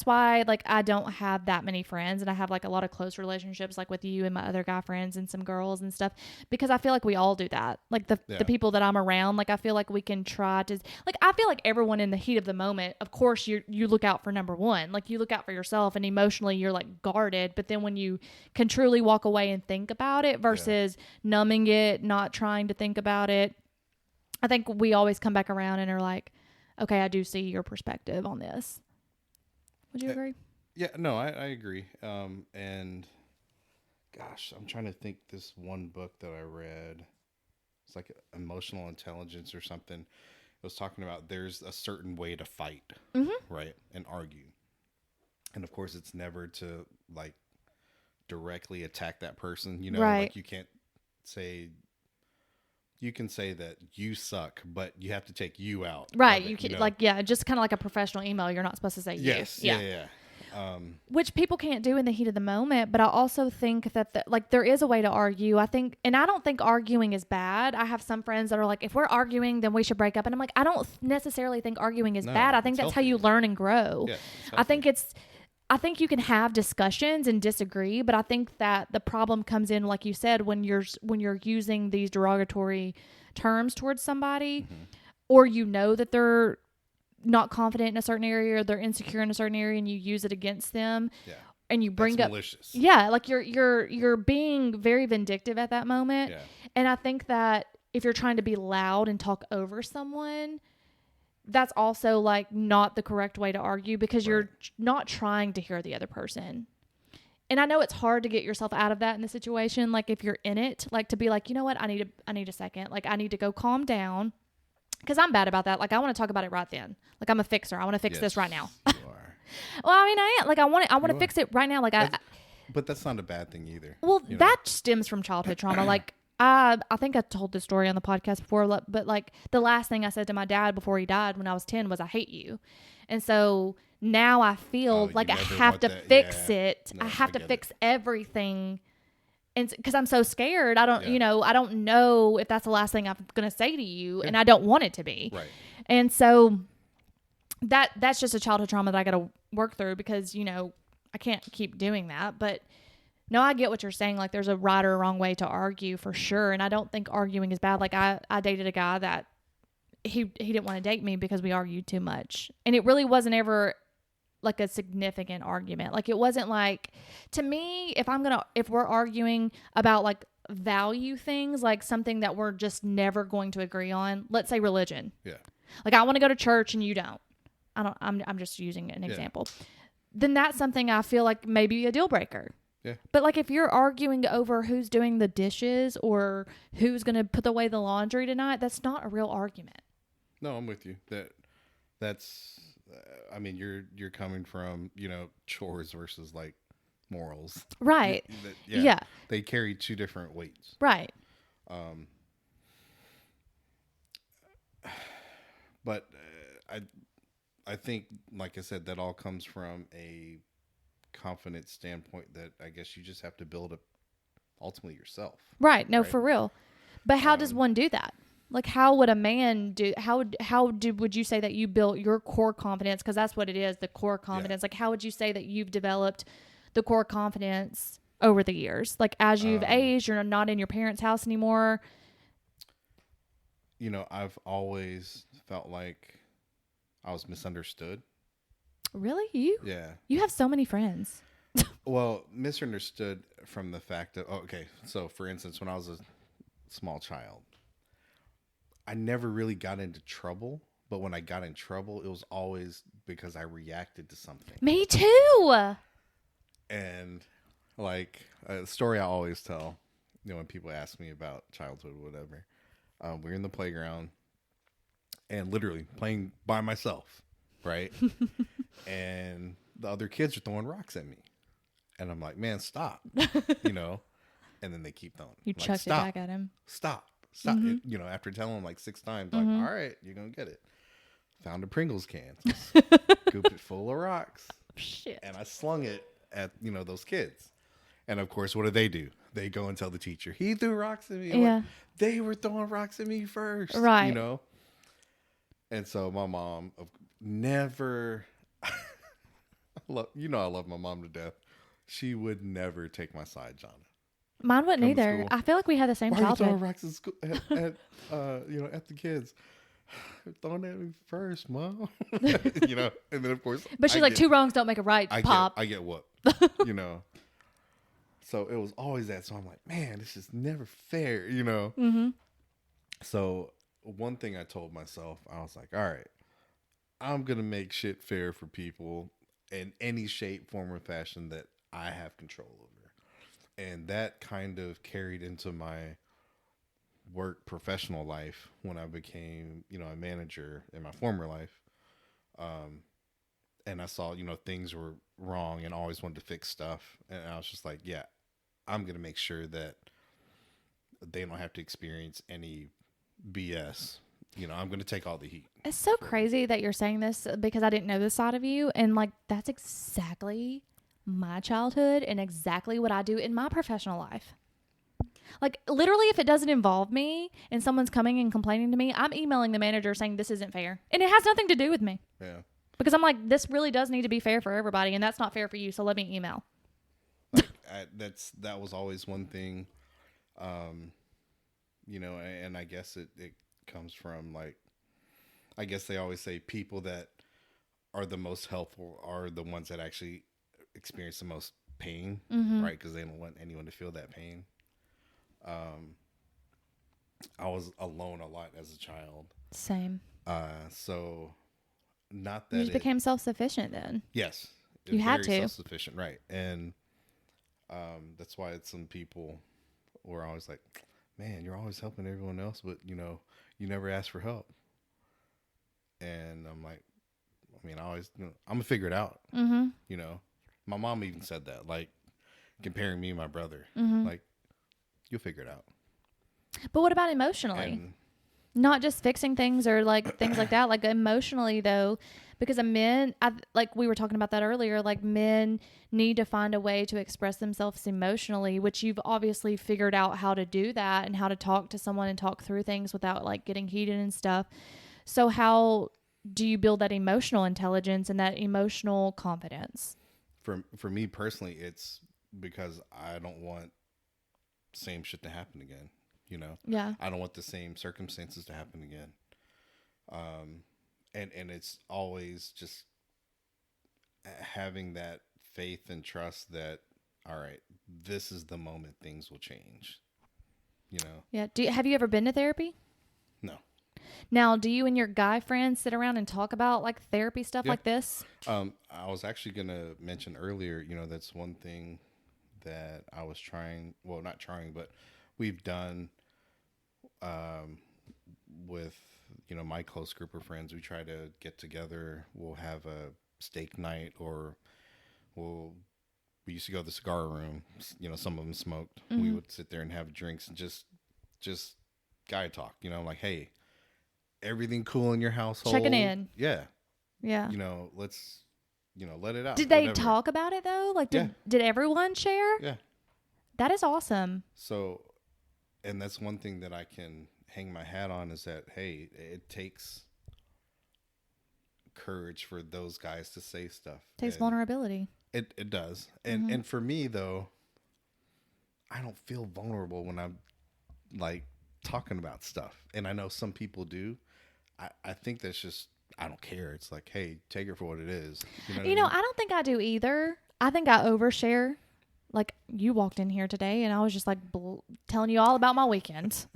why like I don't have that many friends, and I have like a lot of close relationships like with you and my other guy friends and some girls and stuff, because I feel like we all do that. Like the people that I'm around, like I feel like we can try to, like I feel like everyone in the heat of the moment, of course you look out for number one, like you look out for yourself, and emotionally you're like guarded, but then when you can truly walk away and think about it versus numbing it, not trying to think about it, I think we always come back around and are like, okay, I do see your perspective on this. Would you agree? Yeah, no, I agree. And gosh, I'm trying to think, this one book that I read, it's like emotional intelligence or something. It was talking about there's a certain way to fight, right? And argue. And of course, it's never to like directly attack that person, you know, right. Like you can't say, you can say that you suck, but you have to take you out. Right. You can, like, yeah, just kind of like a professional email. You're not supposed to say yes, you. Yeah. Which people can't do in the heat of the moment. But I also think that like there is a way to argue. I think, and I don't think arguing is bad. I have some friends that are like, if we're arguing, then we should break up. And I'm like, I don't necessarily think arguing is bad. I think that's healthy. how you learn and grow. Yeah, I think you can have discussions and disagree, but I think that the problem comes in, like you said, when you're using these derogatory terms towards somebody, or you know that they're not confident in a certain area or they're insecure in a certain area, and you use it against them, and you bring up malicious. Like you're being very vindictive at that moment, and I think that if you're trying to be loud and talk over someone, that's also like not the correct way to argue, because you're not trying to hear the other person. And I know it's hard to get yourself out of that in the situation. Like if you're in it, like to be like, you know what? I need a second. Like I need to go calm down, because I'm bad about that. Like I want to talk about it right then. Like I'm a fixer. I want to fix this right now. You are. Well, I mean, I am. Like I want to fix it right now. Like but that's not a bad thing either. Well, that stems from childhood trauma. Like I think I told this story on the podcast before, but like the last thing I said to my dad before he died when I was 10 was, I hate you. And so now I feel like I have to fix it. No, I have to fix everything. And because I'm so scared, I don't, I don't know if that's the last thing I'm going to say to you, and I don't want it to be. Right. And so that's just a childhood trauma that I got to work through, because, I can't keep doing that. But no, I get what you're saying. Like there's a right or wrong way to argue for sure. And I don't think arguing is bad. Like I dated a guy that he didn't want to date me because we argued too much. And it really wasn't ever like a significant argument. Like it wasn't like, to me, if we're arguing about like value things, like something that we're just never going to agree on, let's say religion. Yeah. Like I want to go to church and you don't. I'm just using an example. Then that's something I feel like maybe a deal breaker. Yeah. But like if you're arguing over who's doing the dishes or who's going to put away the laundry tonight, that's not a real argument. No, I'm with you. That's I mean, you're coming from, chores versus like morals. Right. Yeah. They carry two different weights. Right. But I think, like I said, that all comes from a confident standpoint that I guess you just have to build up ultimately yourself. Right. No, for real. But how does one do that? Like how would a man do, would you say that you built your core confidence? Because that's what it is, the core confidence. Like how would you say that you've developed the core confidence over the years? Like as you've aged, you're not in your parents' house anymore. I've always felt like I was misunderstood. Really? You? Yeah. You have so many friends. Well, misunderstood from the fact of, so for instance, when I was a small child, I never really got into trouble, but when I got in trouble, it was always because I reacted to something. Me too. And like a story I always tell, when people ask me about childhood or whatever, we're in the playground and literally playing by myself, right? And the other kids are throwing rocks at me. And I'm like, man, stop, and then they keep throwing. You like, chucked it back at him. Stop. Mm-hmm. You know, after telling him like 6 times, Mm-hmm. like, all right, you're gonna get it. Found a Pringles can, scooped it full of rocks, Shit. and I slung it at, you know, those kids. And of course, what do? They go and tell the teacher, he threw rocks at me. Yeah. Like, they were throwing rocks at me first. Right. You know? And so my mom never, I love my mom to death. She would never take my side, Jonna. Mine wouldn't Come to either. school. I feel like we had the same Why are you childhood. throwing rocks at school, at the kids? They're throwing at me first, Mom. You know, and then of course. But she's like, 2 wrongs don't make a right, Pop. I get what, you know. So it was always that. So I'm like, man, this is never fair, you know. Mm-hmm. So one thing I told myself, I was like, all right, I'm gonna make shit fair for people in any shape, form, or fashion that I have control over. And that kind of carried into my work professional life when I became, you know, a manager in my former life. And I saw, you know, things were wrong and always wanted to fix stuff. And I was just like, yeah, I'm going to make sure that they don't have to experience any BS. You know, I'm going to take all the heat. It's so crazy that you're saying this because I didn't know this side of you. And like, that's exactly my childhood and exactly what I do in my professional life. Like literally, if it doesn't involve me and someone's coming and complaining to me, I'm emailing the manager saying this isn't fair. And it has nothing to do with me. Yeah. Because I'm like, this really does need to be fair for everybody. And that's not fair for you. So let me email. Like, that was always one thing, you know, and I guess it comes from like, I guess they always say people that are the most helpful are the ones that actually experience the most pain, Mm-hmm. right? Because they don't want anyone to feel that pain. I was alone a lot as a child. Same. So not that You just became self-sufficient then. yes, You had very to. self-sufficient, right? And that's why it's some people were always like, man, you're always helping everyone else, but you know, you never ask for help. And I'm like, I mean, I always, you know, I'm gonna figure it out. Mm-hmm. You know, my mom even said that, like comparing me and my brother, Mm-hmm. like you'll figure it out. But what about emotionally? And Not just fixing things or like things like that, like emotionally though, because like we were talking about that earlier, like men need to find a way to express themselves emotionally, which you've obviously figured out how to do that and how to talk to someone and talk through things without like getting heated and stuff. So how do you build that emotional intelligence and that emotional confidence? for me personally, it's because I don't want same shit to happen again. You know, Yeah. I don't want the same circumstances to happen again. And it's always just having that faith and trust that, all right, this is the moment things will change. You know? Yeah. Have you ever been to therapy? No. Now, do you and your guy friends sit around and talk about like therapy stuff Yeah. like this? I was actually going to mention earlier, you know, that's one thing that I was trying, well, not trying, but we've done with, you know, my close group of friends. We try to get together. We'll have a steak night, or we used to go to the cigar room. You know, some of them smoked. Mm-hmm. We would sit there and have drinks and just guy talk, you know, like, hey, everything cool in your household? Checking in. Yeah. Yeah. You know, let's, you know, let it out. Did they whatever. talk about it though? Like, Yeah. did everyone share? Yeah. That is awesome. So, and that's one thing that I can hang my hat on is that, hey, it takes courage for those guys to say stuff. Takes And vulnerability. It does. And Mm-hmm. and for me though, I don't feel vulnerable when I'm like talking about stuff. And I know some people do. I think that's just, I don't care. It's like, hey, take it for what it is. You know what I mean? I don't think I do either. I think I overshare. Like, you walked in here today and I was just like telling you all about my weekend.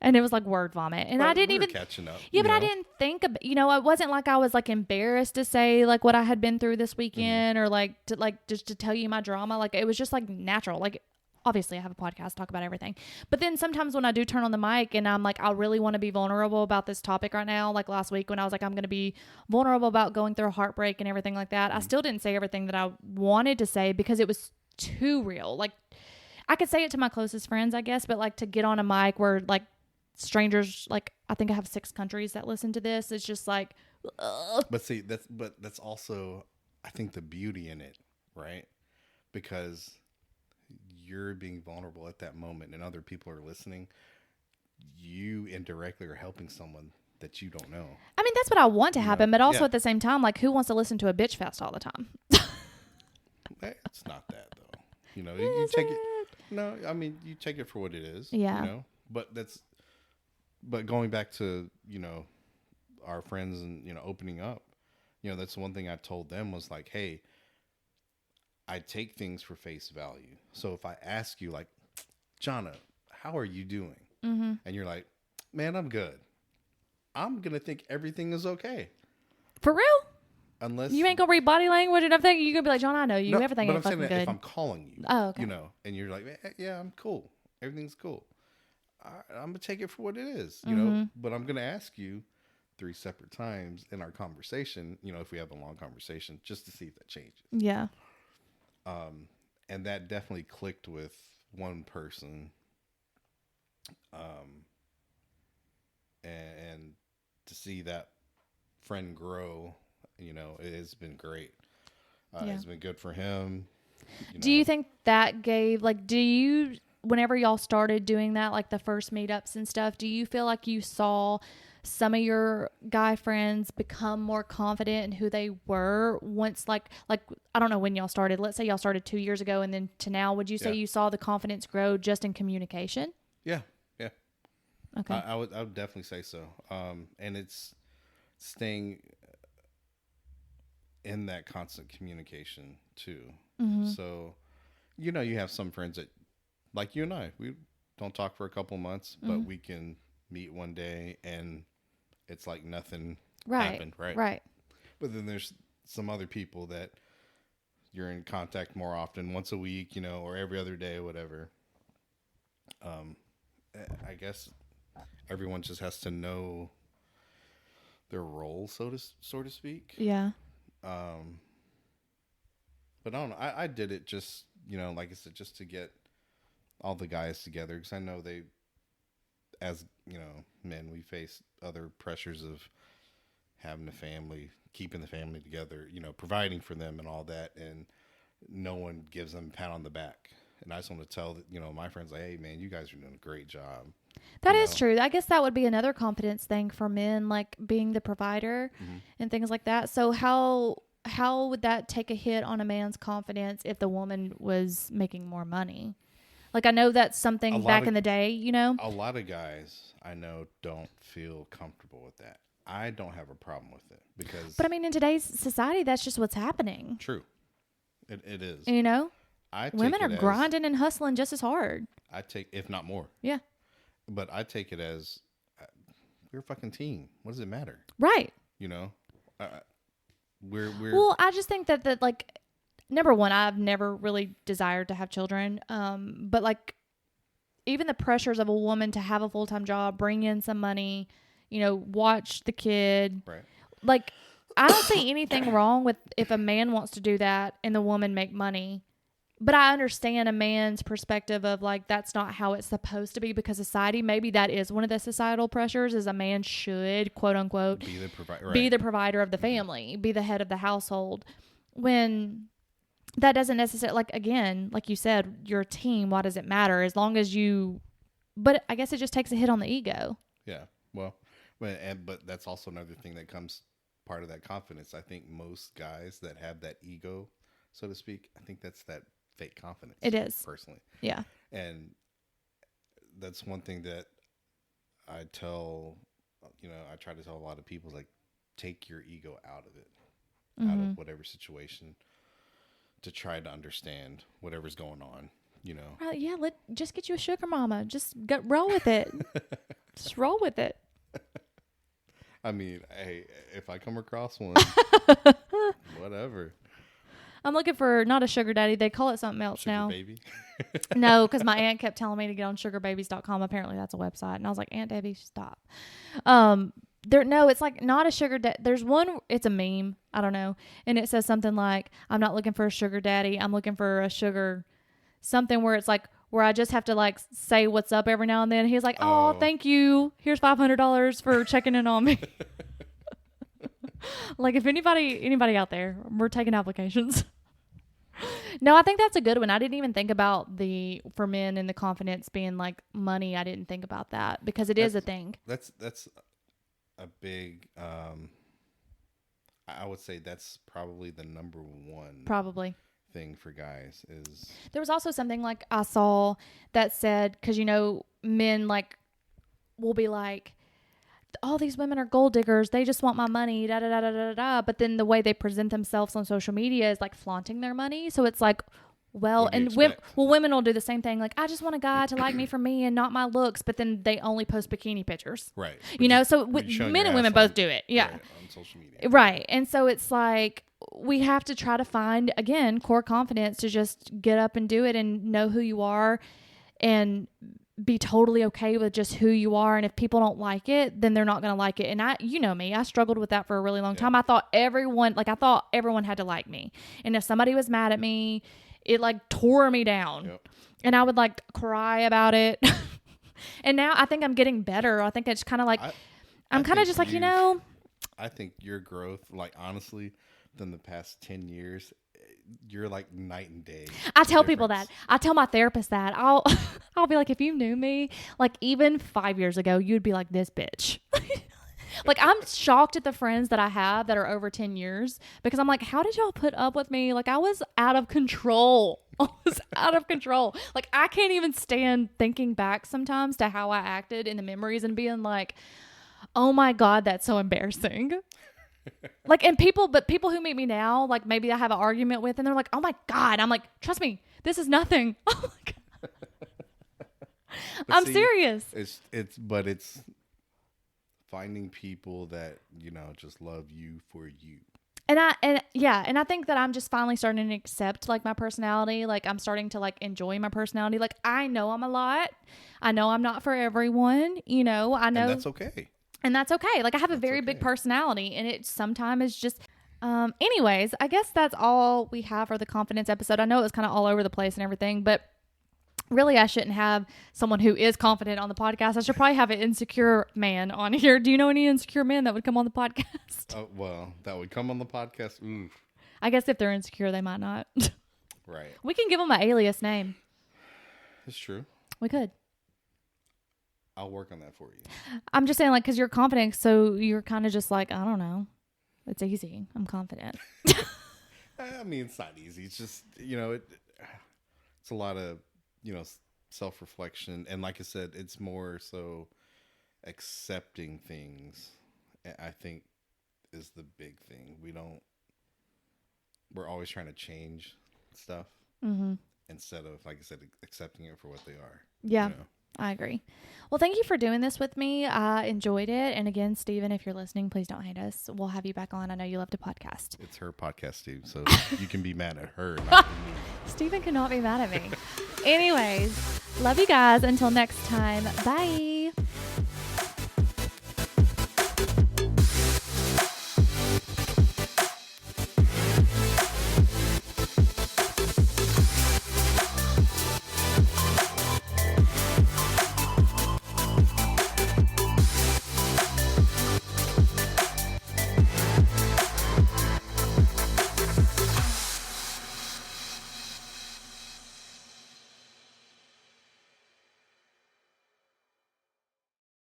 And it was like word vomit. And But I didn't we were even catching up. Yeah, you but I know? didn't think about, it wasn't like I was like embarrassed to say like what I had been through this weekend or like just to tell you my drama. Like, it was just like natural. Like, obviously I have a podcast, talk about everything. But then sometimes when I do turn on the mic and I'm like, I really want to be vulnerable about this topic right now. Like last week when I was like, I'm going to be vulnerable about going through a heartbreak and everything like that. I still didn't say everything that I wanted to say because it was too real. Like, I could say it to my closest friends, I guess, but like to get on a mic where like strangers, like I think I have 6 countries that listen to this. It's just like, ugh. But see, that's also, I think, the beauty in it, right? Because you're being vulnerable at that moment and other people are listening. You indirectly are helping someone that you don't know. I mean, that's what I want to happen, but also Yeah. at the same time, like who wants to listen to a bitch fest all the time? It's not that though. You know, you take it. No, I mean, you take it for what it is. Yeah. You know, but going back to, you know, our friends and, you know, opening up, you know, that's one thing I told them was like, hey, I take things for face value. So if I ask you like, Jonna, how are you doing? Mm-hmm. And you're like, man, I'm good. I'm going to think everything is okay. For real? Unless You ain't gonna read body language and everything. You gonna be like, John, I know you. No, Everything but ain't I'm saying fucking that good. if I'm calling you, Oh, okay. you know, and you're like, yeah, I'm cool. Everything's cool. I'm going to take it for what it is, you know, but I'm going to ask you 3 separate times in our conversation, you know, if we have a long conversation, just to see if that changes. Yeah. And that definitely clicked with one person. And to see that friend grow, you know, it has been great. It's been good for him. Do you think that gave, like, whenever y'all started doing that, like the first meetups and stuff, do you feel like you saw some of your guy friends become more confident in who they were once, like I don't know when y'all started. Let's say y'all started 2 years ago and then to now, would you say you saw the confidence grow just in communication? Yeah. Okay. I would definitely say so. And it's staying in that constant communication too. Mm-hmm. So, you know, you have some friends that, like you and I, we don't talk for a couple months, but we can meet one day and it's like nothing happened, right? Right. But then there's some other people that you're in contact more often, once a week, you know, or every other day, whatever. I guess everyone just has to know their role, so to speak. Yeah. But I don't know. I did it just, you know, like I said, just to get all the guys together, because I know they, as you know, men, we face other pressures of having a family, keeping the family together, you know, providing for them and all that, and no one gives them a pat on the back. And I just want to tell, you know, my friends, like, hey, man, you guys are doing a great job. That is true. I guess that would be another confidence thing for men, like being the provider and things like that. So how would that take a hit on a man's confidence if the woman was making more money? Like, I know that's something back in the day, you know? A lot of guys I know don't feel comfortable with that. I don't have a problem with it because... But I mean, in today's society, that's just what's happening. True. It is. You know? Women are as, grinding and hustling just as hard. if not more. Yeah. But I take it as, we're a fucking team. What does it matter? Right. You know? We're Well, I just think that like, number one, I've never really desired to have children. But like, even the pressures of a woman to have a full-time job, bring in some money, you know, watch the kid. Right. Like, I don't see anything wrong with if a man wants to do that and the woman make money. But I understand a man's perspective of like, that's not how it's supposed to be because society, maybe that is one of the societal pressures is a man should, quote unquote, be the provider of the family, be the head of the household. When that doesn't necessarily, like, again, like you said, your team, why does it matter? As long as but I guess it just takes a hit on the ego. Yeah. Well, but that's also another thing that comes part of that confidence. I think most guys that have that ego, so to speak, I think that's that fake confidence. It is. Personally. Yeah. And that's one thing that I tell, you know, I try to tell a lot of people, like, take your ego out of it, out of whatever situation to try to understand whatever's going on, you know. Yeah, just get you a sugar mama. Just roll with it. Just roll with it. I mean, hey, if I come across one, whatever. I'm looking for not a sugar daddy. They call it something else Sugar now. baby? No, because my aunt kept telling me to get on sugarbabies.com. Apparently that's a website. And I was like, Aunt Debbie, stop. No, it's like not a sugar daddy. There's one, it's a meme. I don't know. And it says something like, I'm not looking for a sugar daddy. I'm looking for a sugar something where it's like where I just have to like say what's up every now and then. He's like, oh, thank you. Here's $500 for checking in on me. Like if anybody out there, we're taking applications. No, I think that's a good one. I didn't even think about for men and the confidence being like money. I didn't think about that because is a thing. That's a big, I would say that's probably the number one thing for guys is. There was also something like I saw that said, cause men like will be like, all these women are gold diggers. They just want my money, da, da, da, da, da, da. But then the way they present themselves on social media is like flaunting their money. So it's like, women will do the same thing. Like, I just want a guy to like me for me and not my looks. But then they only post bikini pictures. Right. So men and women both do it. Yeah. Right, on social media. Right. And so it's like, we have to try to find, again, core confidence to just get up and do it and know who you are and be totally okay with just who you are. And if people don't like it, then they're not going to like it. And I struggled with that for a really long time. I thought everyone had to like me. And if somebody was mad at me, it like tore me down. Yep. And I would like cry about it. And now I think I'm getting better. I think it's kind of like, I'm kind of just like, I think your growth, like honestly, than the past 10 years, you're like night and day. I tell people that. I tell my therapist that. I'll be like, if you knew me, like even 5 years ago, you'd be like this bitch. Like I'm shocked at the friends that I have that are over 10 years because I'm like, how did y'all put up with me? Like I was out of control. Like I can't even stand thinking back sometimes to how I acted in the memories and being like, oh my God, that's so embarrassing. Like, and people who meet me now, like maybe I have an argument with and they're like, oh my God. I'm like, trust me, this is nothing. Oh my God. I'm serious. It's finding people that, just love you for you. And I think that I'm just finally starting to accept like my personality. Like I'm starting to like enjoy my personality. Like I know I'm a lot. I know I'm not for everyone, I know. And that's okay. And that's okay. Like I have a very big personality and it sometimes is just, anyways, I guess that's all we have for the confidence episode. I know it was kind of all over the place and everything, but really I shouldn't have someone who is confident on the podcast. I should probably have an insecure man on here. Do you know any insecure men that would come on the podcast? Oh, well, that would come on the podcast. Ooh. I guess if they're insecure, they might not. Right. We can give them an alias name. It's true. We could. I'll work on that for you. I'm just saying, like, because you're confident, so you're kind of just like, I don't know. It's easy. I'm confident. I mean, it's not easy. It's just, it's a lot of, self-reflection. And like I said, it's more so accepting things, I think, is the big thing. We're always trying to change stuff instead of, like I said, accepting it for what they are. Yeah. I agree. Well, thank you for doing this with me. I enjoyed it. And again, Steven, if you're listening, please don't hate us. We'll have you back on. I know you love to podcast. It's her podcast, Steve. So you can be mad at her, not at me. Steven cannot be mad at me. Anyways, love you guys. Until next time. Bye.